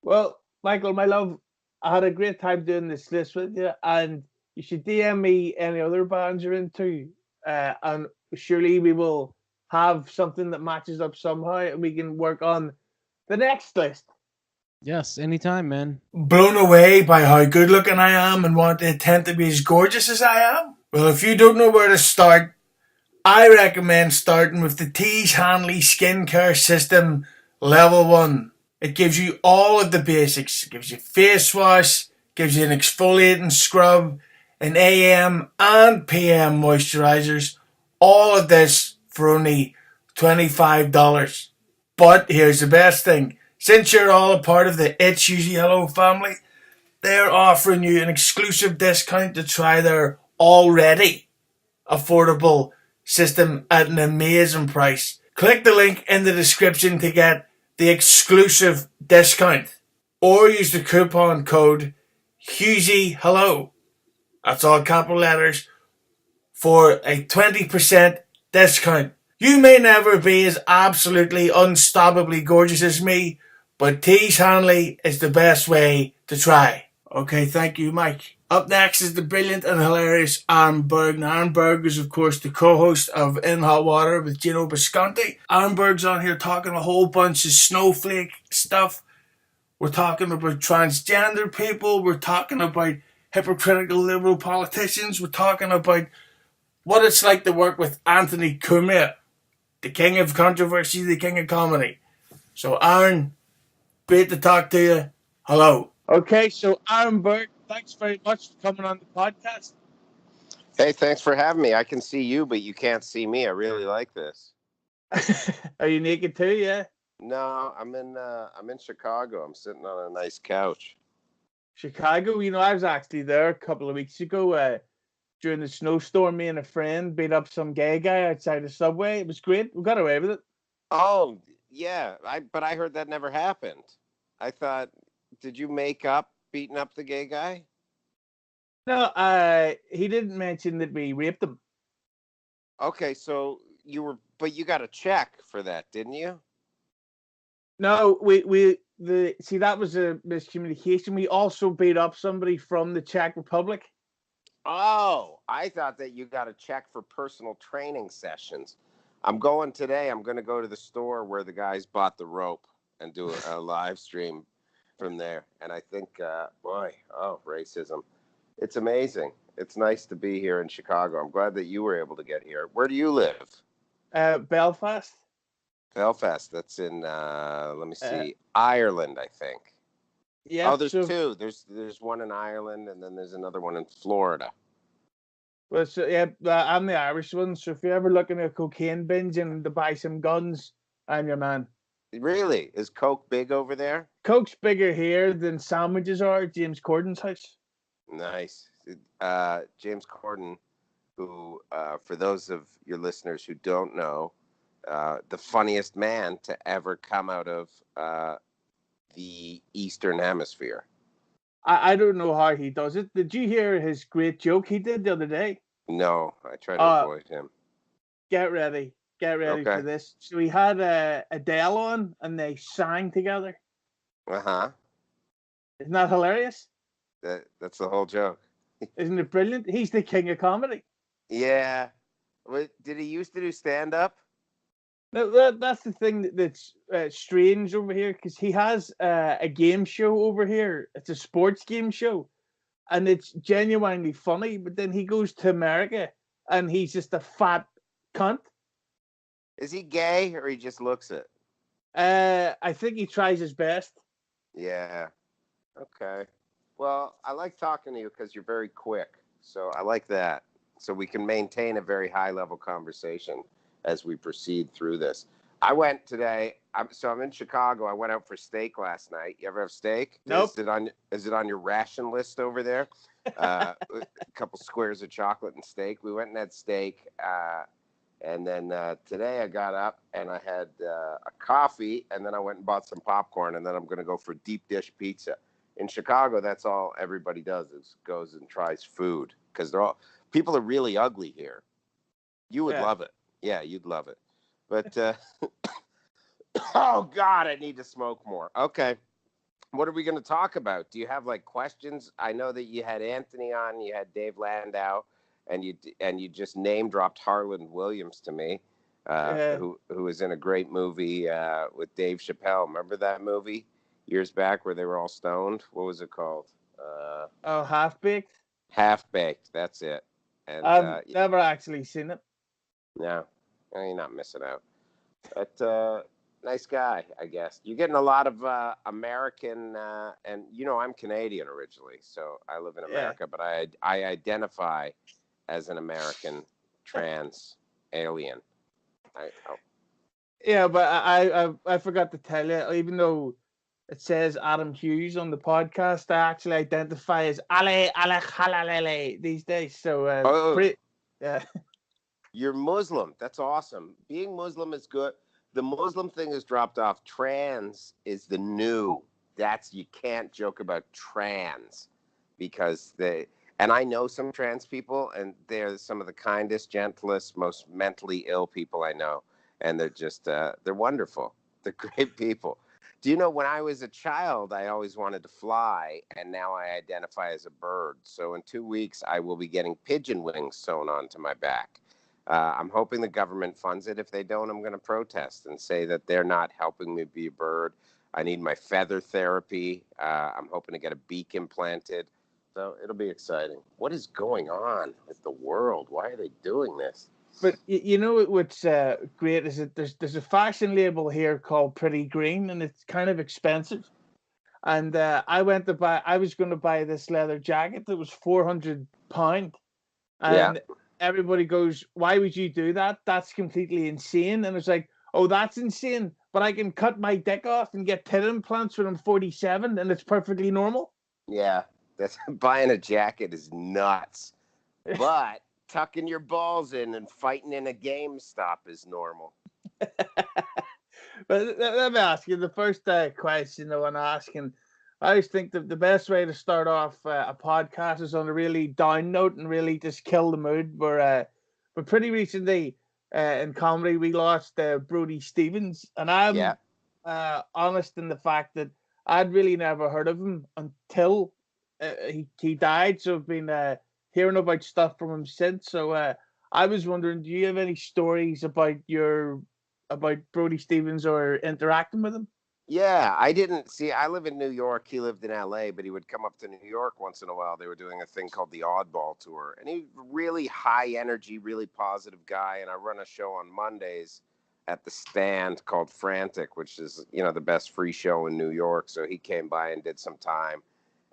Well, Michael, my love, I had a great time doing this list with you, and you should DM me any other bands you're into, and surely we will have something that matches up somehow, and we can work on the next list. Yes, anytime, man. Blown away by how good looking I am and want to attempt to be as gorgeous as I am? Well, if you don't know where to start, I recommend starting with the Tees Hanley Skincare System Level 1. It gives you all of the basics. It gives you face wash, gives you an exfoliating scrub, an AM and PM moisturizers. All of this for only $25. But here's the best thing. Since you're all a part of the It's Hughezy Hello family, they're offering you an exclusive discount to try their already affordable system at an amazing price. Click the link in the description to get the exclusive discount, or use the coupon code Hughezy Hello. That's all capital letters for a 20% discount. You may never be as absolutely unstoppably gorgeous as me, but Tees Hanley is the best way to try. Okay, thank you, Mike. Up next is the brilliant and hilarious Aaron Berg. Now, Aaron Berg is, of course, the co-host of In Hot Water with Gino Bisconti. Aaron Berg's on here talking a whole bunch of snowflake stuff. We're talking about transgender people. We're talking about hypocritical liberal politicians. We're talking about what it's like to work with Anthony Cumia, the king of controversy, the king of comedy. So, Aaron, great to talk to you. Hello. Okay, so Aaron Berg, thanks very much for coming on the podcast. Hey, thanks for having me. I can see you, but you can't see me. I really like this. Are you naked too? Yeah. No, I'm in Chicago. I'm sitting on a nice couch. Chicago, I was actually there a couple of weeks ago during the snowstorm. Me and a friend beat up some gay guy outside the subway. It was great. We got away with it. Oh, yeah. But I heard that never happened. I thought, did you make up beating up the gay guy? No, he didn't mention that we raped him. Okay, so but you got a check for that, didn't you? No, see, that was a miscommunication. We also beat up somebody from the Czech Republic. Oh, I thought that you got a check for personal training sessions. I'm going today. I'm going to go to the store where the guys bought the rope and do a live stream from there. And I think, racism. It's amazing. It's nice to be here in Chicago. I'm glad that you were able to get here. Where do you live? Belfast. Belfast. That's in, let me see, Ireland, I think. Yeah. Oh, there's two. There's one in Ireland, and then there's another one in Florida. Well, so, yeah, I'm the Irish one. So if you're ever looking at a cocaine binge and to buy some guns, I'm your man. Really? Is Coke big over there? Coke's bigger here than sandwiches are at James Corden's house. Nice. James Corden, who, for those of your listeners who don't know, the funniest man to ever come out of the Eastern Hemisphere. I don't know how he does it. Did you hear his great joke he did the other day? No, I try to avoid him. Get ready for this. So he had Adele on, and they sang together. Uh-huh. Isn't that hilarious? That's the whole joke. Isn't it brilliant? He's the king of comedy. Yeah. Did he used to do stand-up? No, that's the thing that's strange over here, because he has a game show over here. It's a sports game show, and it's genuinely funny. But then he goes to America, and he's just a fat cunt. Is he gay, or he just looks it? I think he tries his best. Yeah. Okay. Well, I like talking to you because you're very quick. So I like that. So we can maintain a very high-level conversation as we proceed through this. I went today. I'm in Chicago. I went out for steak last night. You ever have steak? Nope. Is it on your ration list over there? A couple squares of chocolate and steak. We went and had steak. And then today I got up and I had a coffee, and then I went and bought some popcorn, and then I'm going to go for deep dish pizza. In Chicago, that's all everybody does is goes and tries food, because people are really ugly here. You would love it. Yeah, you'd love it. But, oh, God, I need to smoke more. Okay. What are we going to talk about? Do you have, questions? I know that you had Anthony on, you had Dave Landau, and you just name-dropped Harland Williams to me, who was in a great movie with Dave Chappelle. Remember that movie years back where they were all stoned? What was it called? Half-Baked? Half-Baked, that's it. And I've never actually seen it. No, you're not missing out. But nice guy, I guess. You're getting a lot of American, and I'm Canadian originally, so I live in America, but I identify as an American trans alien. Yeah, but I forgot to tell you, even though it says Adam Hughes on the podcast, I actually identify as Ale Halalele these days. So, yeah. You're Muslim. That's awesome. Being Muslim is good. The Muslim thing has dropped off. Trans is the new. You can't joke about trans, because and I know some trans people, and they're some of the kindest, gentlest, most mentally ill people I know. And they're just, they're wonderful. They're great people. Do you know, when I was a child, I always wanted to fly, and now I identify as a bird. So in 2 weeks, I will be getting pigeon wings sewn onto my back. I'm hoping the government funds it. If they don't, I'm going to protest and say that they're not helping me be a bird. I need my feather therapy. I'm hoping to get a beak implanted. So it'll be exciting. What is going on with the world? Why are they doing this? But you know what's great is that there's a fashion label here called Pretty Green, and it's kind of expensive. And I was going to buy this leather jacket that was £400, Yeah. and everybody goes, "Why would you do that? That's completely insane." And it's like, "Oh, that's insane, but I can cut my dick off and get tit implants when I'm 47, and it's perfectly normal." Yeah. That's buying a jacket is nuts. But tucking your balls in and fighting in a GameStop is normal. But let me ask you the first question I want to ask, and I always think that the best way to start off a podcast is on a really down note and really just kill the mood. But pretty recently in comedy we lost Brody Stevens, and I'm honest in the fact that I'd really never heard of him until he died. So I've been hearing about stuff from him since. So I was wondering, do you have any stories about Brody Stevens or interacting with him? Yeah, I didn't see. I live in New York. He lived in LA, but he would come up to New York once in a while. They were doing a thing called the Oddball Tour, and he's really high energy, really positive guy. And I run a show on Mondays at the Stand called Frantic, which is the best free show in New York. So he came by and did some time,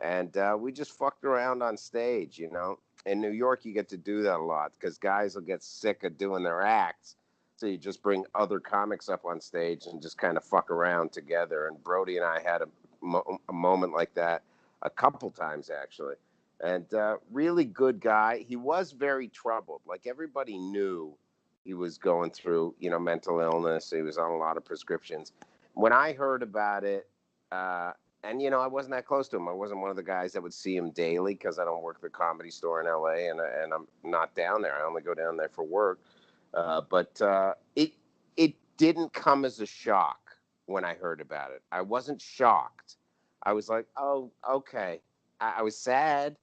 and we just fucked around on stage. In New York, you get to do that a lot because guys will get sick of doing their acts. So you just bring other comics up on stage and just kind of fuck around together. And Brody and I had a moment like that a couple times, actually. And really good guy. He was very troubled. Like everybody knew he was going through, mental illness. He was on a lot of prescriptions. When I heard about it, and, I wasn't that close to him. I wasn't one of the guys that would see him daily because I don't work the Comedy Store in LA and I'm not down there. I only go down there for work. But it didn't come as a shock when I heard about it. I wasn't shocked. I was like, oh, okay. I was sad,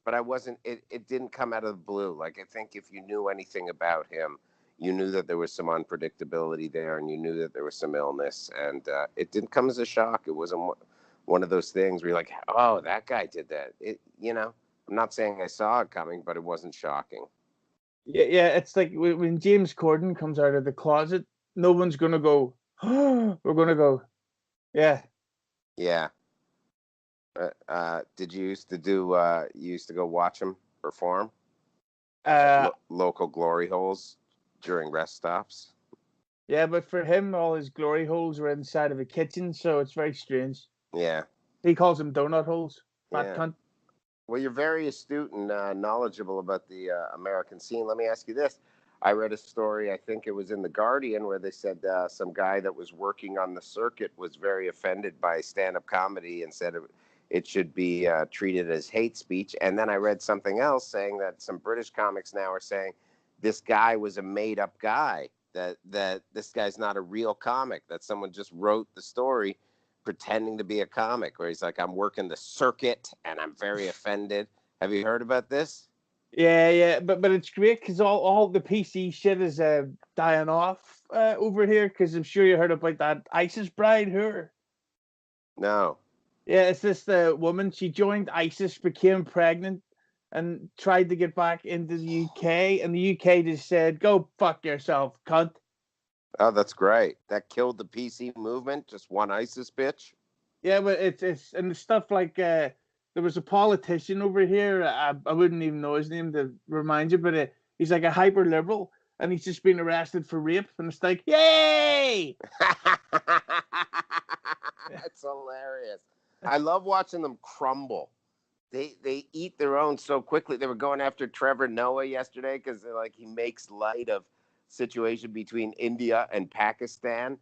but I wasn't. It didn't come out of the blue. Like I think if you knew anything about him, you knew that there was some unpredictability there, and you knew that there was some illness, and it didn't come as a shock. It wasn't one of those things where you're like, oh, that guy did that. I'm not saying I saw it coming, but it wasn't shocking. Yeah. It's like when James Corden comes out of the closet, no one's gonna go. Oh, we're gonna go. Yeah. Yeah. Did you used to do? You used to go watch him perform? Local glory holes during rest stops. Yeah, but for him, all his glory holes were inside of a kitchen, so it's very strange. Yeah. He calls them donut holes. Fat Yeah. cunt. Well, you're very astute and knowledgeable about the American scene. Let me ask you this. I read a story, I think it was in The Guardian, where they said some guy that was working on the circuit was very offended by stand-up comedy and said it should be treated as hate speech. And then I read something else saying that some British comics now are saying this guy was a made-up guy, that this guy's not a real comic, that someone just wrote the story pretending to be a comic, where he's like, I'm working the circuit and I'm very offended. Have you heard about this? Yeah, but it's great because all the PC shit is dying off over here, because I'm sure you heard about that ISIS bride here. No. Yeah, it's this woman. She joined ISIS, became pregnant, and tried to get back into the UK, and the UK just said, "Go fuck yourself, cunt." Oh, that's great. That killed the PC movement. Just one ISIS bitch. Yeah, but it's and stuff like there was a politician over here. I wouldn't even know his name to remind you, but he's like a hyper liberal, and he's just been arrested for rape, and it's like, yay! That's hilarious. I love watching them crumble. They eat their own so quickly. They were going after Trevor Noah yesterday because they're like, he makes light of situation between India and Pakistan.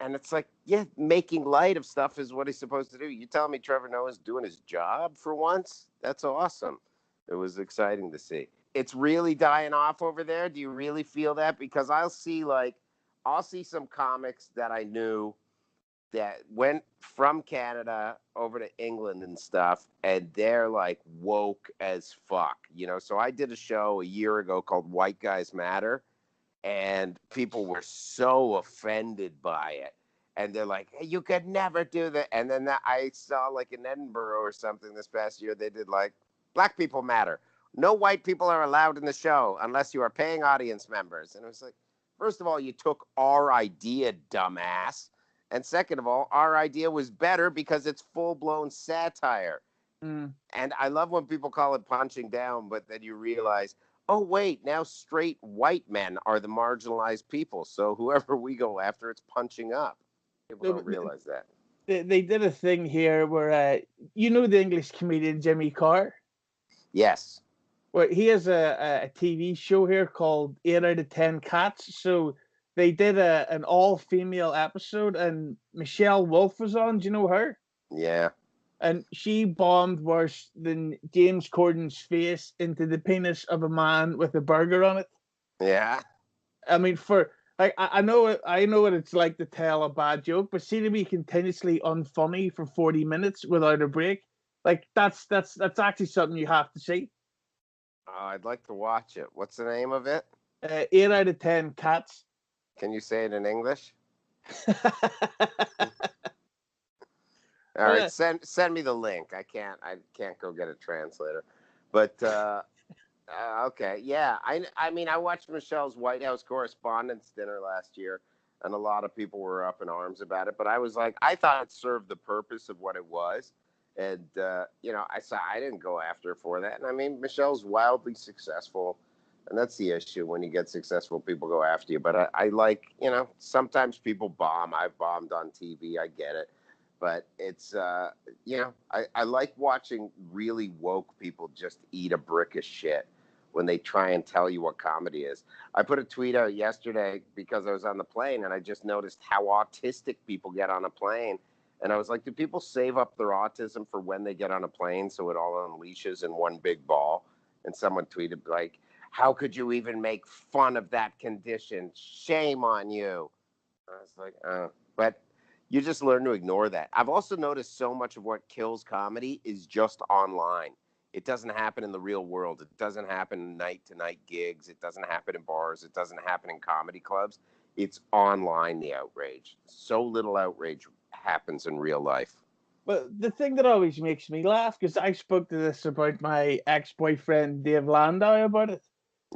And it's like, yeah, making light of stuff is what he's supposed to do. You telling me Trevor Noah's doing his job for once? That's awesome. It was exciting to see. It's really dying off over there. Do you really feel that? Because I'll see some comics that I knew that went from Canada over to England and stuff, and they're like woke as fuck, So I did a show a year ago called White Guys Matter, and people were so offended by it. And they're like, hey, you could never do that. And then I saw like in Edinburgh or something this past year, they did like Black people matter. No white people are allowed in the show unless you are paying audience members. And it was like, first of all, you took our idea, dumbass. And second of all, our idea was better because it's full-blown satire. Mm. And I love when people call it punching down, but then you realize, oh, wait, now straight white men are the marginalized people. So whoever we go after, it's punching up. People don't realize that. They did a thing here where, you know, the English comedian Jimmy Carr? Yes. Well, he has a TV show here called 8 out of 10 Cats. So they did an all-female episode, and Michelle Wolf was on. Do you know her? Yeah. And she bombed worse than James Corden's face into the penis of a man with a burger on it. Yeah. I mean, for like, I know what it's like to tell a bad joke, but see to be continuously unfunny for 40 minutes without a break, like that's actually something you have to see. I'd like to watch it. What's the name of it? 8 out of 10 Cats. Can you say it in English? All right, send me the link. I can't go get a translator, but okay, yeah. I mean, I watched Michelle's White House Correspondents' Dinner last year, and a lot of people were up in arms about it. But I was like, I thought it served the purpose of what it was, and you know, I didn't go after her for that. And I mean, Michelle's wildly successful, and that's the issue. When you get successful, people go after you. But I like, you know, sometimes people bomb. I've bombed on TV. I get it. But it's, you know, I like watching really woke people just eat a brick of shit when they try and tell you what comedy is. I put a tweet out yesterday because I was on the plane, and I just noticed how autistic people get on a plane. And I was like, do people save up their autism for when they get on a plane so it all unleashes in one big ball? And someone tweeted, like, how could you even make fun of that condition? Shame on you. I was like, oh. But you just learn to ignore that. I've also noticed so much of what kills comedy is just online. It doesn't happen in the real world. It doesn't happen in night-to-night gigs. It doesn't happen in bars. It doesn't happen in comedy clubs. It's online, the outrage. So little outrage happens in real life. But the thing that always makes me laugh, because I spoke to this about my ex-boyfriend Dave Landau about it.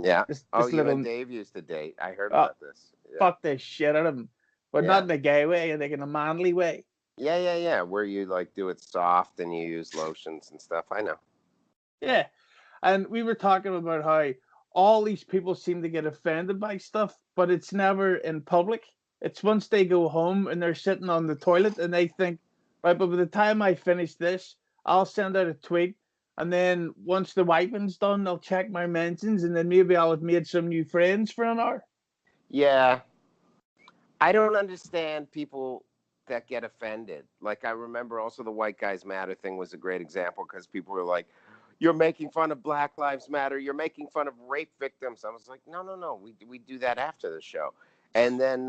Yeah. This you little, and Dave used to date. I heard about this. Yeah. Fuck the shit out of him. But not in a gay way, like in a manly way. Yeah. Where you like do it soft and you use lotions and stuff. I know. Yeah. And we were talking about how all these people seem to get offended by stuff, but it's never in public. It's once they go home and they're sitting on the toilet and they think, right, but by the time I finish this, I'll send out a tweet. And then once the wiping's done, I'll check my mentions, and then maybe I'll have made some new friends for an hour. Yeah. I don't understand people that get offended. Like, I remember also the White Guys Matter thing was a great example because people were like, you're making fun of Black Lives Matter. You're making fun of rape victims. I was like, no. We do that after the show. And then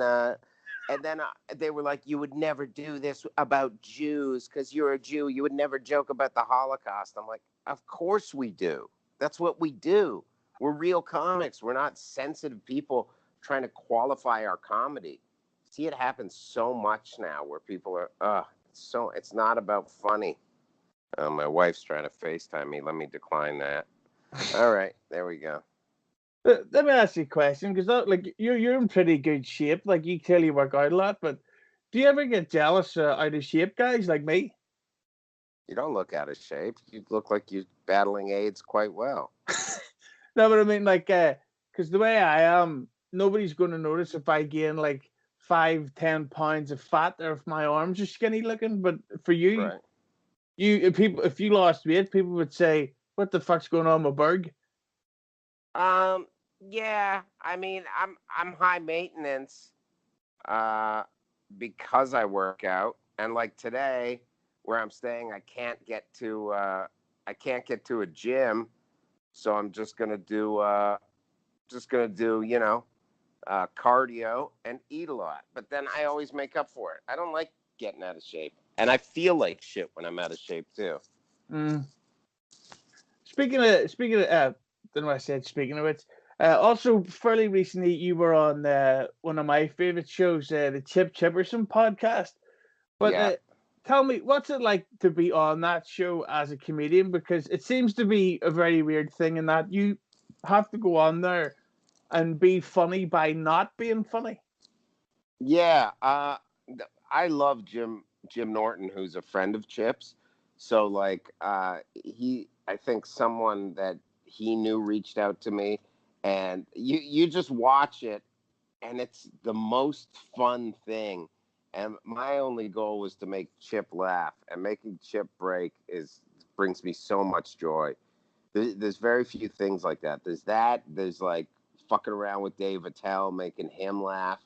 they were like, you would never do this about Jews because you're a Jew. You would never joke about the Holocaust. I'm like, of course we do. That's what we do. We're real comics. We're not sensitive people trying to qualify our comedy. See, it happens so much now where people are, it's not about funny. My wife's trying to FaceTime me. Let me decline that. All right, there we go. Let me ask you a question, because like you're in pretty good shape. Like, you clearly work out a lot, but do you ever get jealous out of shape guys like me? You don't look out of shape. You look like you're battling AIDS quite well. No, but I mean, like, because the way I am, nobody's going to notice if I gain like 5-10 pounds of fat or if my arms are skinny looking. But for you, right. if you lost weight, people would say, "What the fuck's going on with Berg?" Yeah. I mean, I'm high maintenance, because I work out, and like today, where I'm staying, I can't get to a gym, so I'm just gonna do cardio and eat a lot. But then I always make up for it. I don't like getting out of shape, and I feel like shit when I'm out of shape too. Speaking of, don't know what I said. Speaking of it, also fairly recently you were on one of my favorite shows, the Chip Chipperson podcast. But tell me, what's it like to be on that show as a comedian? Because it seems to be a very weird thing in that you have to go on there and be funny by not being funny. Yeah, I love Jim Norton, who's a friend of Chip's. So like I think someone that he knew reached out to me, and you just watch it, and it's the most fun thing. And my only goal was to make Chip laugh, and making Chip brings me so much joy. There's very few things like that. There's like fucking around with Dave Attell, making him laugh.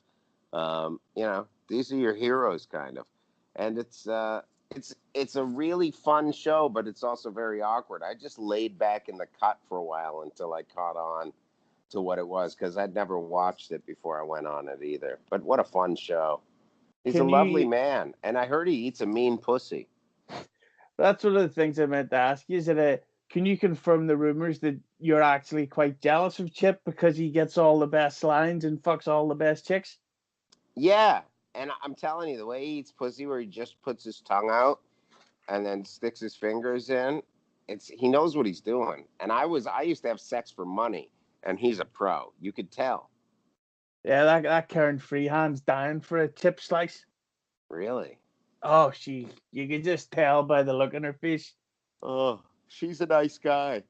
These are your heroes, kind of. And it's a really fun show, but it's also very awkward. I just laid back in the cut for a while until I caught on to what it was, because I'd never watched it before I went on it either. But what a fun show. He's a lovely man, and I heard he eats a mean pussy. That's one of the things I meant to ask you. Is that can you confirm the rumors that you're actually quite jealous of Chip because he gets all the best lines and fucks all the best chicks? Yeah, and I'm telling you, the way he eats pussy, where he just puts his tongue out and then sticks his fingers in, he knows what he's doing. And I used to have sex for money, and he's a pro. You could tell. Yeah, that Karen Freehand's dying for a Chip slice. Really? Oh, you could just tell by the look in her face. Oh, she's a nice guy.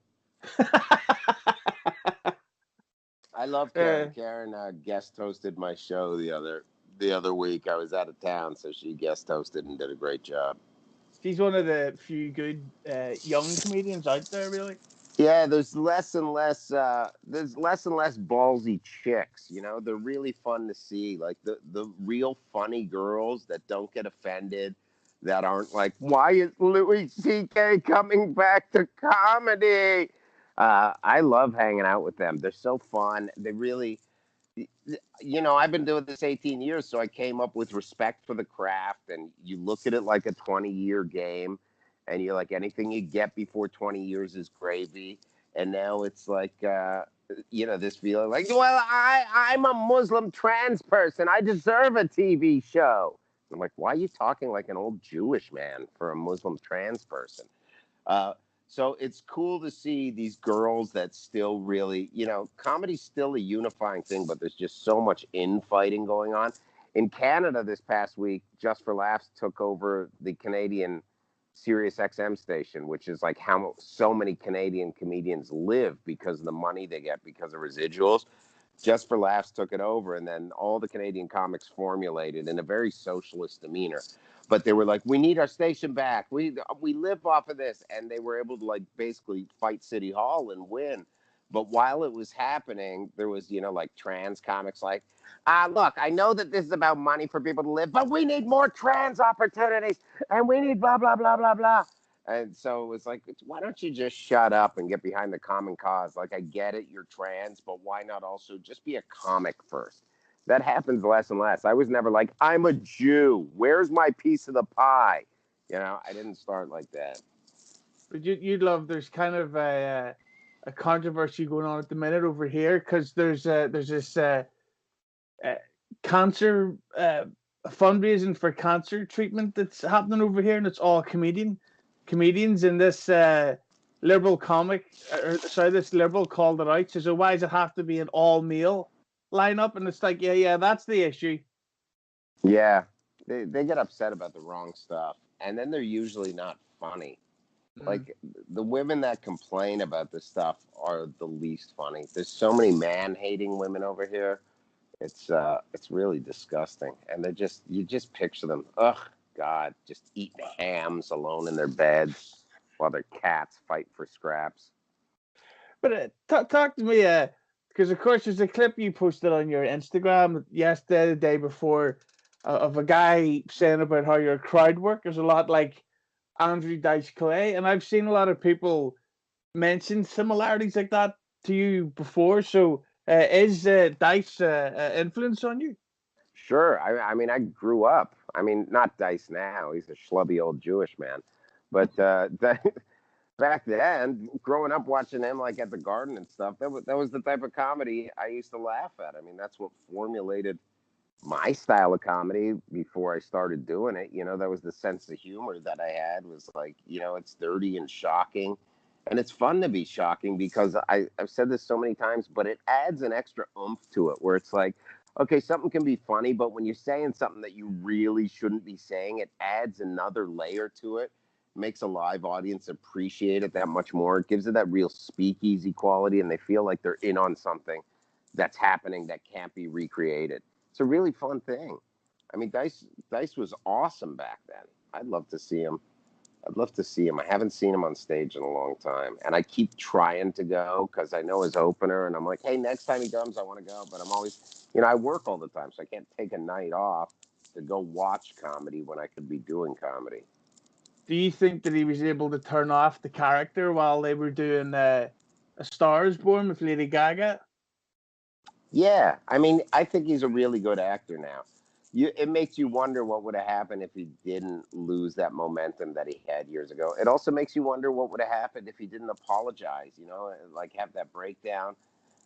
I love Karen. Karen guest hosted my show the other week. I was out of town, so she guest hosted and did a great job. She's one of the few good young comedians out there, really. Yeah, there's less and less ballsy chicks, they're really fun to see. Like the real funny girls that don't get offended, that aren't like, why is Louis C.K. coming back to comedy? I love hanging out with them. They're so fun. They really, I've been doing this 18 years, so I came up with respect for the craft, and you look at it like a 20-year game. And you're like, anything you get before 20 years is gravy. And now it's like, this feeling like, well, I'm a Muslim trans person. I deserve a TV show. I'm like, why are you talking like an old Jewish man for a Muslim trans person? So it's cool to see these girls that still really, comedy's still a unifying thing, but there's just so much infighting going on. In Canada this past week, Just for Laughs took over the Canadian Sirius XM station, which is like how so many Canadian comedians live because of the money they get because of residuals. Just for Laughs took it over, and then all the Canadian comics formulated in a very socialist demeanor. But they were like, we need our station back. We live off of this. And they were able to like basically fight City Hall and win. But while it was happening, there was, like trans comics like, look, I know that this is about money for people to live, but we need more trans opportunities, and we need blah, blah, blah, blah, blah. And so it was like, why don't you just shut up and get behind the common cause? Like, I get it, you're trans, but why not also just be a comic first? That happens less and less. I was never like, I'm a Jew. Where's my piece of the pie? I didn't start like that. But you'd love, there's kind of a controversy going on at the minute over here, because there's this cancer fundraising for cancer treatment that's happening over here, and it's all comedians, and this liberal this liberal called it out. Says, why does it have to be an all male lineup? And it's like, yeah, that's the issue. Yeah, they get upset about the wrong stuff, and then they're usually not funny. Like, the women that complain about this stuff are the least funny. There's so many man-hating women over here. It's really disgusting. And you just picture them. Ugh, God, just eating hams alone in their beds while their cats fight for scraps. But talk to me, because of course there's a clip you posted on your Instagram yesterday, the day before, of a guy saying about how your crowd work is a lot like Andrew Dice Clay, and I've seen a lot of people mention similarities like that to you before. So is Dice influence on you? Sure. I mean, I grew up. I mean, not Dice now. He's a schlubby old Jewish man. But back then, growing up watching him like at the Garden and stuff, that was the type of comedy I used to laugh at. I mean, that's what formulated my style of comedy before I started doing it. That was the sense of humor that I had, was like, it's dirty and shocking. And it's fun to be shocking because I've said this so many times, but it adds an extra oomph to it where it's like, okay, something can be funny, but when you're saying something that you really shouldn't be saying, it adds another layer to it, makes a live audience appreciate it that much more. It gives it that real speakeasy quality, and they feel like they're in on something that's happening that can't be recreated. It's a really fun thing. I mean, Dice was awesome back then. I'd love to see him. I'd love to see him. I haven't seen him on stage in a long time, and I keep trying to go because I know his opener, and I'm like, hey, next time he comes, I want to go. But I'm always, I work all the time, so I can't take a night off to go watch comedy when I could be doing comedy. Do you think that he was able to turn off the character while they were doing A Star Is Born with Lady Gaga? Yeah, I mean, I think he's a really good actor now. It makes you wonder what would have happened if he didn't lose that momentum that he had years ago. It also makes you wonder what would have happened if he didn't apologize, like have that breakdown.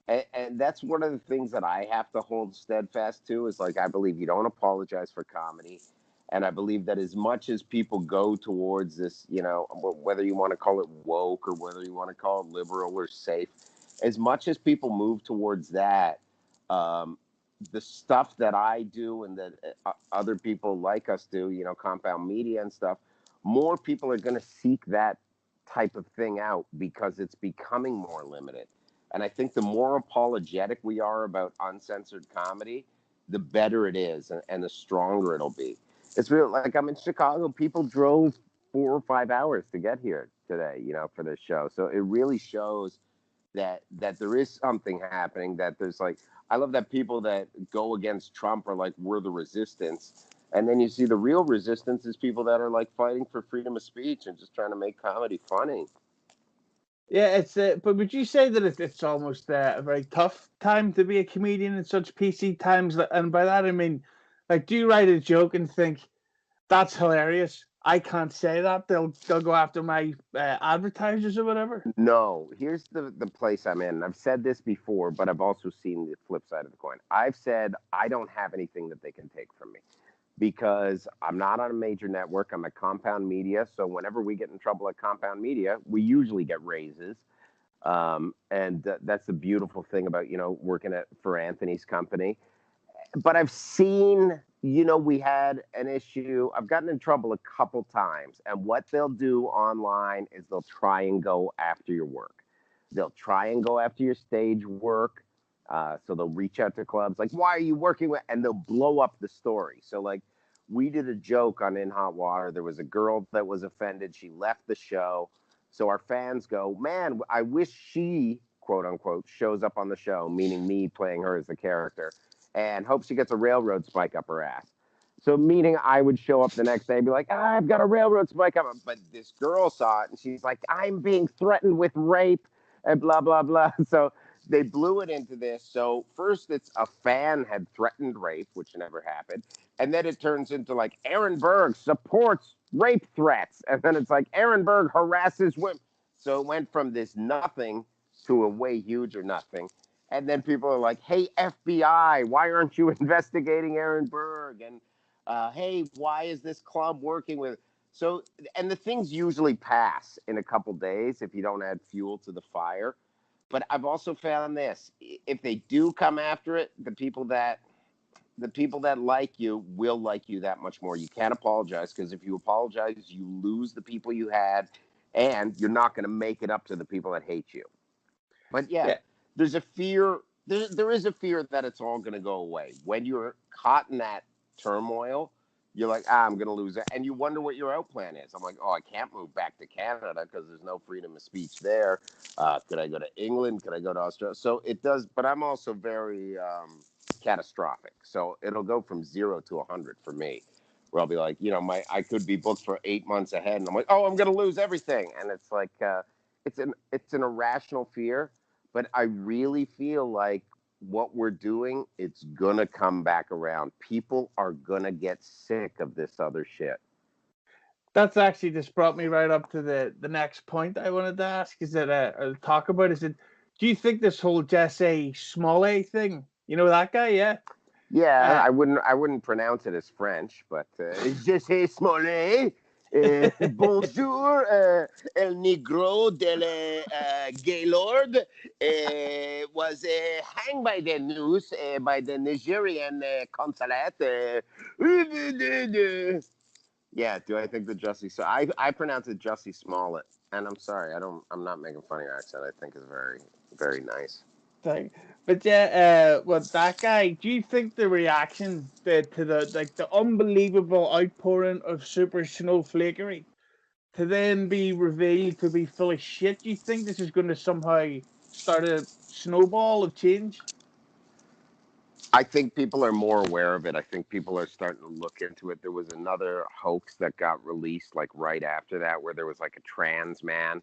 And that's one of the things that I have to hold steadfast to, is like, I believe you don't apologize for comedy. And I believe that as much as people go towards this, whether you want to call it woke or whether you want to call it liberal or safe, as much as people move towards that, um, the stuff that I do and that other people like us do, compound media and stuff, more people are going to seek that type of thing out because it's becoming more limited. And I think the more apologetic we are about uncensored comedy, the better it is, and the stronger it'll be. It's real. Like, I'm in Chicago. People drove 4 or 5 hours to get here today, for this show. So it really shows that there is something happening, that there's like, I love that people that go against Trump are like, we're the resistance. And then you see the real resistance is people that are like fighting for freedom of speech and just trying to make comedy funny. Yeah, it's but would you say that it's almost a very tough time to be a comedian in such PC times? And by that I mean, like, do you write a joke and think that's hilarious? I can't say that. They'll go after my advertisers or whatever. No, here's the place I'm in. I've said this before, but I've also seen the flip side of the coin. I've said I don't have anything that they can take from me because I'm not on a major network. I'm at Compound Media. So whenever we get in trouble at Compound Media, we usually get raises. And that's the beautiful thing about, working for Anthony's company. But I've seen, we had an issue. I've gotten in trouble a couple times. And what they'll do online is they'll try and go after your work. They'll try and go after your stage work. So they'll reach out to clubs like, why are you working with? And they'll blow up the story. So, like, we did a joke on In Hot Water. There was a girl that was offended. She left the show. So our fans go, man, I wish she, quote unquote, shows up on the show, meaning me playing her as the character, and hope she gets a railroad spike up her ass. So meaning I would show up the next day and be like, I've got a railroad spike up. But this girl saw it and she's like, I'm being threatened with rape and blah, blah, blah. So they blew it into this. So first it's a fan had threatened rape, which never happened. And then it turns into like Aaron Berg supports rape threats. And then it's like Aaron Berg harasses women. So it went from this nothing to a way huger nothing. And then people are like, hey, FBI, why aren't you investigating Aaron Berg? And hey, why is this club working with? So, and the things usually pass in a couple days if you don't add fuel to the fire. But I've also found this: if they do come after it, the people that like you will like you that much more. You can't apologize, because if you apologize, you lose the people you had, and you're not going to make it up to the people that hate you. But yeah. There's a fear. There is a fear that it's all going to go away. When you're caught in that turmoil, you're like, I'm going to lose it. And you wonder what your out plan is. I'm like, I can't move back to Canada because there's no freedom of speech there. Could I go to England? Could I go to Australia? So it does. But I'm also very catastrophic. So it'll go from 0 to 100 for me, where I'll be like, I could be booked for 8 months ahead. And I'm like, I'm going to lose everything. And it's like, it's an irrational fear. But I really feel like what we're doing, it's going to come back around. People are going to get sick of this other shit. That's actually just brought me right up to the next point I wanted to ask. Is that or talk about? Do you think this whole Jussie Smollett thing? You know that guy, yeah? Yeah, I wouldn't pronounce it as French, but Jussie Smollett, bonjour, el negro del Gaylord was hanged by the news by the Nigerian consulate. Yeah, do I think the Jussie? So I pronounce it Jussie Smollett, and I'm sorry, I'm not making fun of your accent. I think is very, very nice. thing. But yeah, well, that guy. Do you think the reaction to the unbelievable outpouring of super snowflakery to then be revealed to be full of shit? Do you think this is going to somehow start a snowball of change? I think people are more aware of it. I think people are starting to look into it. There was another hoax that got released like right after that, where there was like a trans man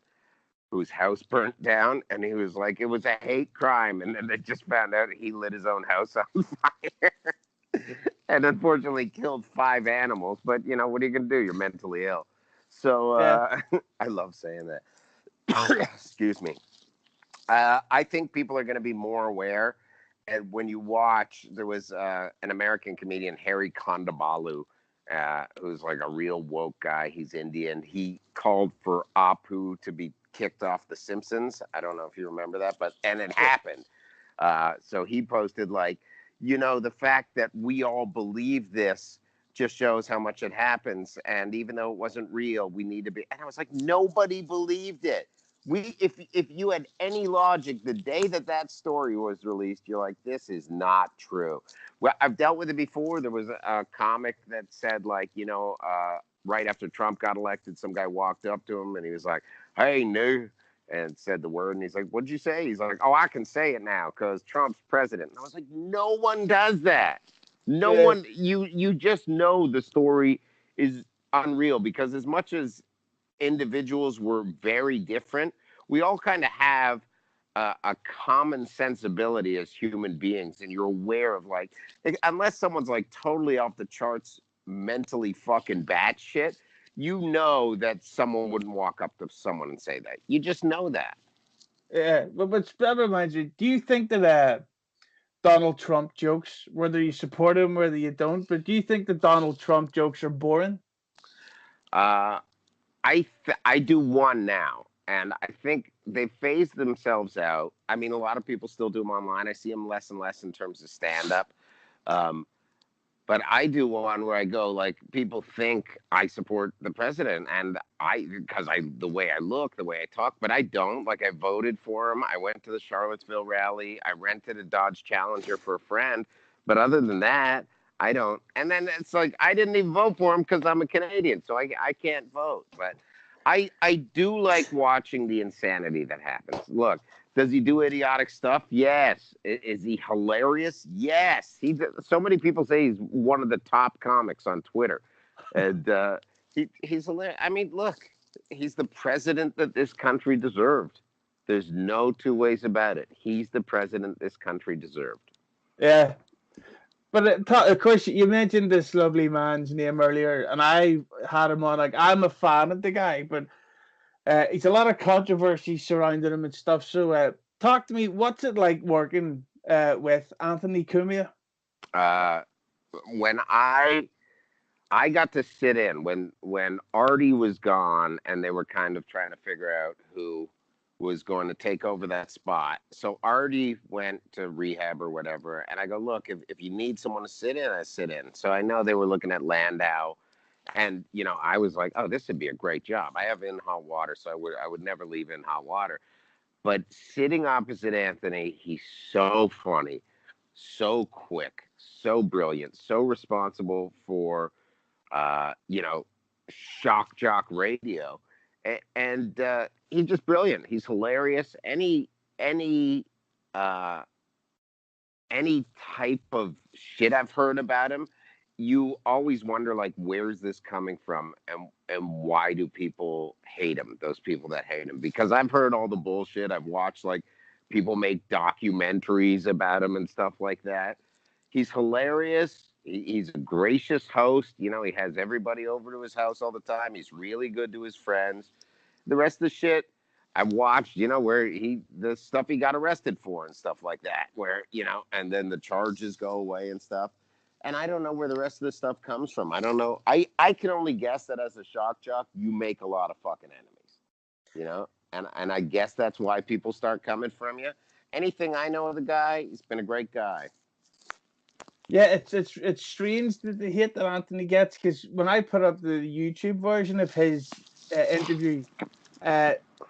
whose house burnt down, and he was like, it was a hate crime, and then they just found out he lit his own house on fire, and unfortunately killed 5 animals. But you know, what are you gonna do? You're mentally ill. So Yeah. I love saying that. Excuse me. I think people are going to be more aware. And when you watch, there was an American comedian, Harry Kondabalu, who's like a real woke guy. He's Indian. He called for Apu to be kicked off The Simpsons. I don't know if you remember that, and it happened. So he posted like, you know, the fact that we all believe this just shows how much it happens. And even though it wasn't real, we need to be. And I was like, nobody believed it. If you had any logic, the day that story was released, you're like, this is not true. Well, I've dealt with it before. There was a comic that said, like, you know, right after Trump got elected, some guy walked up to him and he was like, hey, new, and said the word. And he's like, what'd you say? He's like, oh, I can say it now because Trump's president. And I was like, no one does that. No one, you just know the story is unreal, because as much as individuals were very different, we all kind of have a common sensibility as human beings, and you're aware of like, unless someone's like totally off the charts, mentally fucking batshit, you know that someone wouldn't walk up to someone and say that. You just know that. Yeah, but that reminds me. Do you think that Donald Trump jokes, whether you support him, whether you don't, but do you think that Donald Trump jokes are boring? I do one now, and I think they phased themselves out. I mean, a lot of people still do them online. I see them less and less in terms of stand up. But I do one where I go like, people think I support the president, and because the way I look, the way I talk, but I don't. Like, I voted for him. I went to the Charlottesville rally. I rented a Dodge Challenger for a friend. But other than that, I don't. And then it's like, I didn't even vote for him because I'm a Canadian, so I can't vote. But I do like watching the insanity that happens. Look, does he do idiotic stuff? Yes. Is he hilarious? Yes. So many people say he's one of the top comics on Twitter, and he's hilarious. I mean, look, he's the president that this country deserved. There's no two ways about it. He's the president this country deserved. Yeah. But of course, you mentioned this lovely man's name earlier, and I had him on. Like, I'm a fan of the guy, but he's a lot of controversy surrounding him and stuff. So, talk to me. What's it like working with Anthony Cumia? When I got to sit in when Artie was gone, and they were kind of trying to figure out who was going to take over that spot. So Artie went to rehab or whatever, and I go, look, if you need someone to sit in, I sit in. So I know they were looking at Landau, and you know, I was like, oh, this would be a great job. I have In Hot Water, so I would never leave In Hot Water. But sitting opposite Anthony, he's so funny, so quick, so brilliant, so responsible for you know, shock jock radio, and he's just brilliant. He's hilarious. Any type of shit I've heard about him, you always wonder like, where's this coming from, and why do people hate him? Those people that hate him, because I've heard all the bullshit. I've watched like people make documentaries about him and stuff like that. He's hilarious. He's a gracious host. You know, he has everybody over to his house all the time. He's really good to his friends. The rest of the shit I've watched, you know, where the stuff he got arrested for and stuff like that, where, you know, and then the charges go away and stuff. And I don't know where the rest of this stuff comes from. I don't know. I can only guess that as a shock jock, you make a lot of fucking enemies, you know? And I guess that's why people start coming from you. Anything I know of the guy, he's been a great guy. Yeah, it's strange that the hate that Anthony gets, because when I put up the YouTube version of his interview,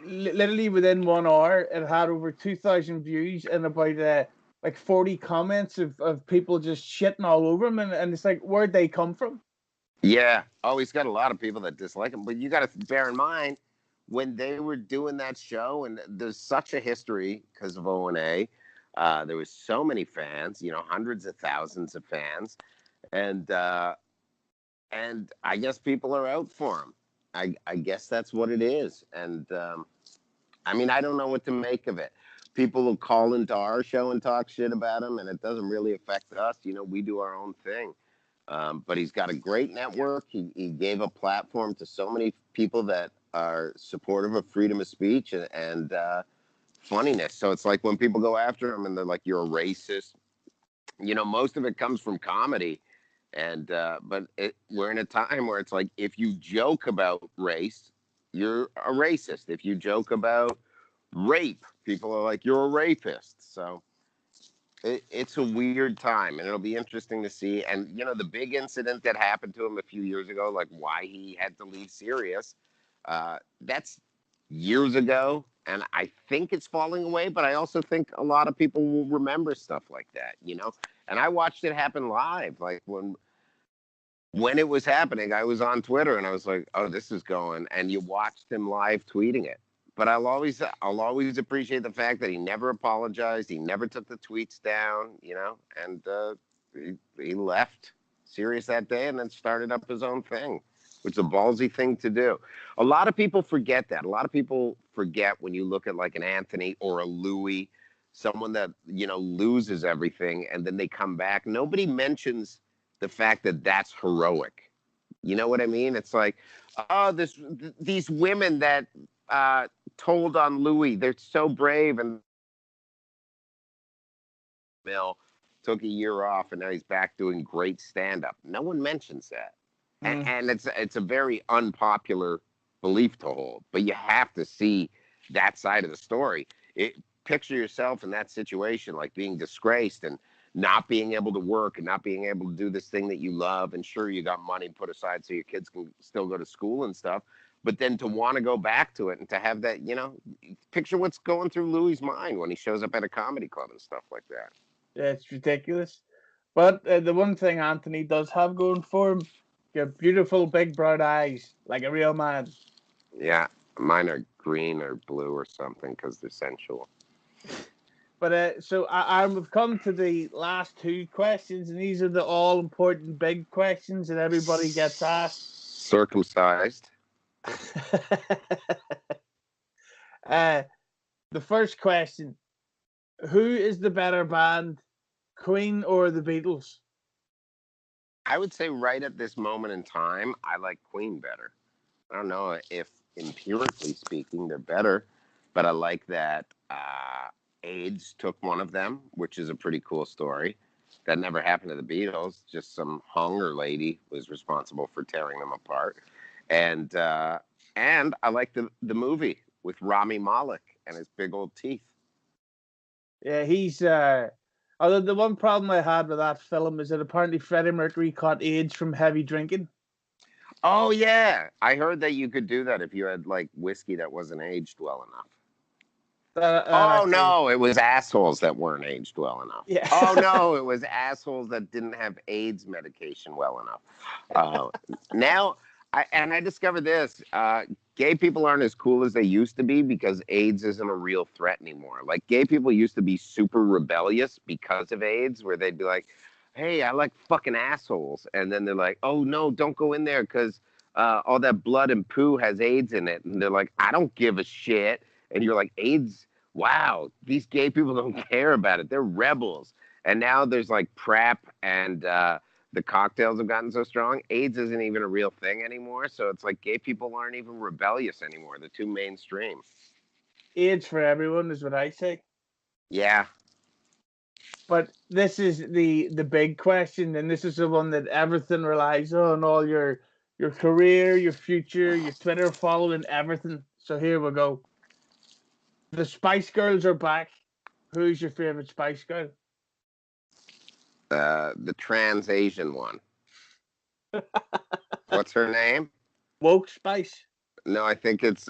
literally within 1 hour, it had over 2,000 views and about like 40 comments of people just shitting all over him, and it's like, where'd they come from? Yeah. Oh, he's got a lot of people that dislike him. But you got to bear in mind, when they were doing that show, and there's such a history because of O&A, there was so many fans, you know, hundreds of thousands of fans. And I guess people are out for him. I guess that's what it is. And I mean, I don't know what to make of it. People will call into our show and talk shit about him, and it doesn't really affect us. You know, we do our own thing. But he's got a great network. He gave a platform to so many people that are supportive of freedom of speech and funniness. So it's like when people go after him and they're like, "You're a racist." You know, most of it comes from comedy. And but we're in a time where it's like, if you joke about race, you're a racist. If you joke about rape, people are like, you're a rapist. So it's a weird time, and it'll be interesting to see. And you know, the big incident that happened to him a few years ago, like why he had to leave Sirius, that's years ago, and I think it's falling away. But I also think a lot of people will remember stuff like that, you know. And I watched it happen live, like when it was happening. I was on Twitter, and I was like, "Oh, this is going." And you watched him live tweeting it. But I'll always appreciate the fact that he never apologized. He never took the tweets down, you know, and he left Sirius that day and then started up his own thing, which is a ballsy thing to do. A lot of people forget that. A lot of people forget when you look at like an Anthony or a Louis, someone that, you know, loses everything and then they come back. Nobody mentions the fact that that's heroic. You know what I mean? It's like, oh, these women that told on Louis, they're so brave, and Bill took a year off and now he's back doing great stand-up. No one mentions that. And it's a very unpopular belief to hold, but you have to see that side of the story. Picture yourself in that situation, like being disgraced and not being able to work and not being able to do this thing that you love. And sure, you got money put aside so your kids can still go to school and stuff, but then to want to go back to it and to have that, you know, picture what's going through Louis' mind when he shows up at a comedy club and stuff like that. Yeah, it's ridiculous. But the one thing Anthony does have going for him, your beautiful big brown eyes, like a real man. Yeah, mine are green or blue or something because they're sensual. But so we've come to the last two questions, and these are the all-important big questions that everybody gets asked. Circumcised. The first question: who is the better band, Queen or the Beatles? I would say right at this moment in time, I like Queen better. I don't know if empirically speaking they're better, but I like that AIDS took one of them, which is a pretty cool story. That never happened to the Beatles. Just some hunger lady was responsible for tearing them apart. And I like the movie with Rami Malek and his big old teeth. Yeah, he's although the one problem I had with that film is that apparently Freddie Mercury caught AIDS from heavy drinking. Oh yeah, I heard that you could do that if you had like whiskey that wasn't aged well enough. Oh Actually, no, it was assholes that weren't aged well enough. Yeah. Oh no, it was assholes that didn't have AIDS medication well enough. Now, I discovered this: gay people aren't as cool as they used to be because AIDS isn't a real threat anymore. Like gay people used to be super rebellious because of AIDS, where they'd be like, "Hey, I like fucking assholes," and then they're like, "Oh no, don't go in there because all that blood and poo has AIDS in it," and they're like, "I don't give a shit." And you're like, AIDS, wow, these gay people don't care about it. They're rebels. And now there's like PrEP and the cocktails have gotten so strong. AIDS isn't even a real thing anymore. So it's like gay people aren't even rebellious anymore. They're too mainstream. AIDS for everyone is what I say. Yeah. But this is the big question, and this is the one that everything relies on, all your career, your future, your Twitter following, everything. So here we go. The Spice Girls are back. Who's your favorite Spice Girl? The trans Asian one. What's her name? Woke Spice. No, I think it's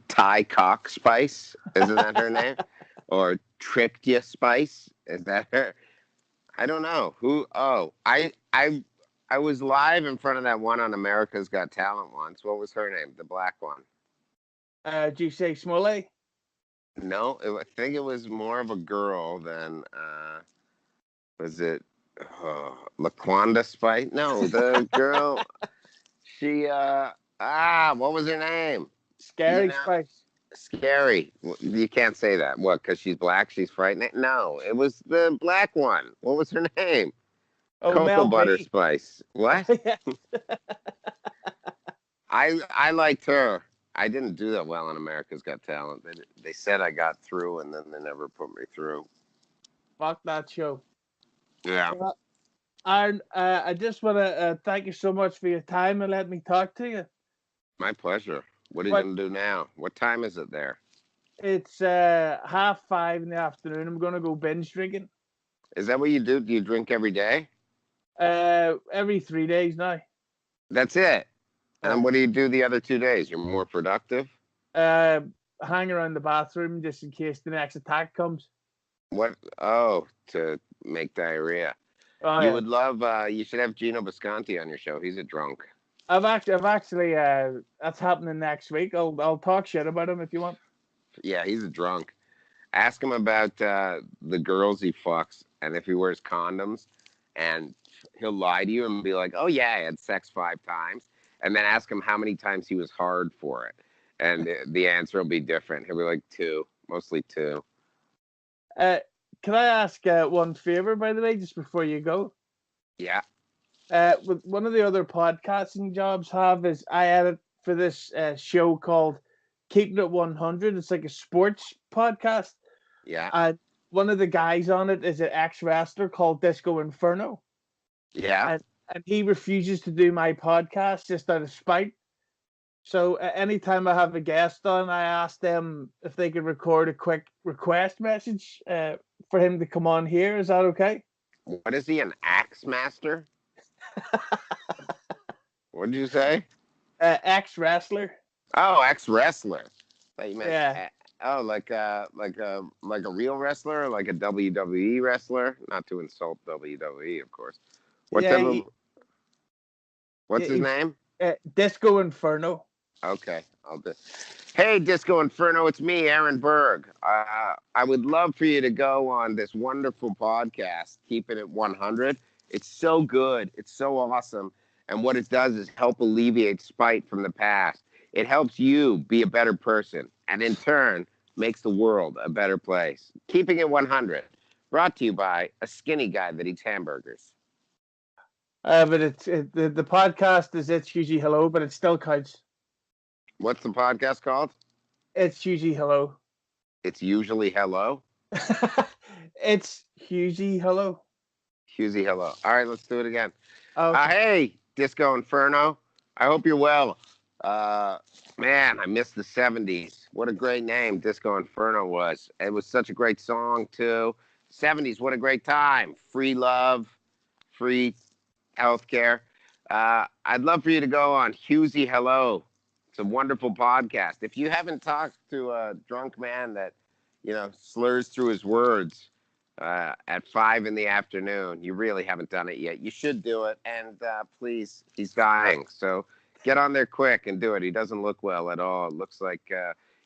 Thai Cock Spice. Isn't that her name? Or Triptia Spice? Is that her? I don't know. Who? Oh, I was live in front of that one on America's Got Talent once. What was her name? The black one. Jussie Smollett? No, I think it was more of a girl than, was it Laquanda Spice? No, the girl, she, what was her name? Scary Spice. Scary. You can't say that. What, because she's black, she's frightening? No, it was the black one. What was her name? Oh, Cocoa Mel Butter B. Spice. What? I liked her. I didn't do that well on America's Got Talent. They said I got through, and then they never put me through. Fuck that show. Yeah. Aaron, I just want to thank you so much for your time and let me talk to you. My pleasure. What are you going to do now? What time is it there? It's 5:30 in the afternoon. I'm going to go binge drinking. Is that what you do? Do you drink every day? Every 3 days now. That's it. And what do you do the other 2 days? You're more productive? Hang around the bathroom just in case the next attack comes. What? Oh, to make diarrhea. Oh, You yeah. would love, you should have Gino Bisconti on your show. He's a drunk. I've actually, that's happening next week. I'll talk shit about him if you want. Yeah, he's a drunk. Ask him about the girls he fucks and if he wears condoms. And he'll lie to you and be like, oh, yeah, I had sex 5 times. And then ask him how many times he was hard for it. And the answer will be different. He'll be like 2, mostly 2. Can I ask one favor, by the way, just before you go? Yeah. With one of the other podcasting jobs I have is I edit for this show called Keeping It 100. It's like a sports podcast. Yeah. And one of the guys on it is an ex-wrestler called Disco Inferno. Yeah. And he refuses to do my podcast just out of spite. So anytime I have a guest on, I ask them if they could record a quick request message for him to come on here. Is that okay? What is he, an axe master? What did you say? Ex-wrestler. Oh, ex-wrestler. You meant, Yeah. like a real wrestler, like a WWE wrestler. Not to insult WWE, of course. What's his name? Disco Inferno. Okay, I'll do. Hey, Disco Inferno, it's me, Aaron Berg. I would love for you to go on this wonderful podcast, Keeping It 100. It's so good. It's so awesome. And what it does is help alleviate spite from the past. It helps you be a better person, and in turn, makes the world a better place. Keeping It 100, brought to you by a skinny guy that eats hamburgers. But the podcast is It's Hughezy Hello, but it still counts. What's the podcast called? It's Hughezy Hello. It's usually hello. It's Hughezy Hello. Hughezy hello. All right, let's do it again. Okay. Hey, Disco Inferno. I hope you're well. Man, I miss the 70s. What a great name Disco Inferno was. It was such a great song, too. 70s, what a great time. Free love, free healthcare. I'd love for you to go on Hughezy Hello. It's a wonderful podcast. If you haven't talked to a drunk man that, slurs through his words at 5 p.m, you really haven't done it yet. You should do it. And please, he's dying. So get on there quick and do it. He doesn't look well at all. It looks like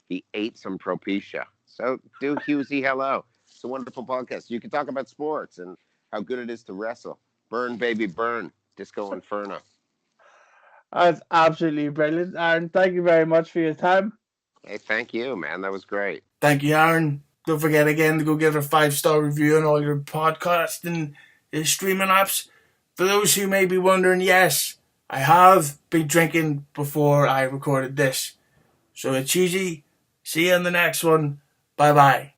he ate some Propecia. So do Hughezy Hello. It's a wonderful podcast. You can talk about sports and how good it is to wrestle. Burn, baby, burn. Disco Inferno. That's absolutely brilliant, Aaron. Thank you very much for your time. Hey, thank you, man. That was great. Thank you, Aaron. Don't forget again to go give a 5-star review on all your podcast and streaming apps. For those who may be wondering, yes, I have been drinking before I recorded this. So it's easy. See you in the next one. Bye-bye.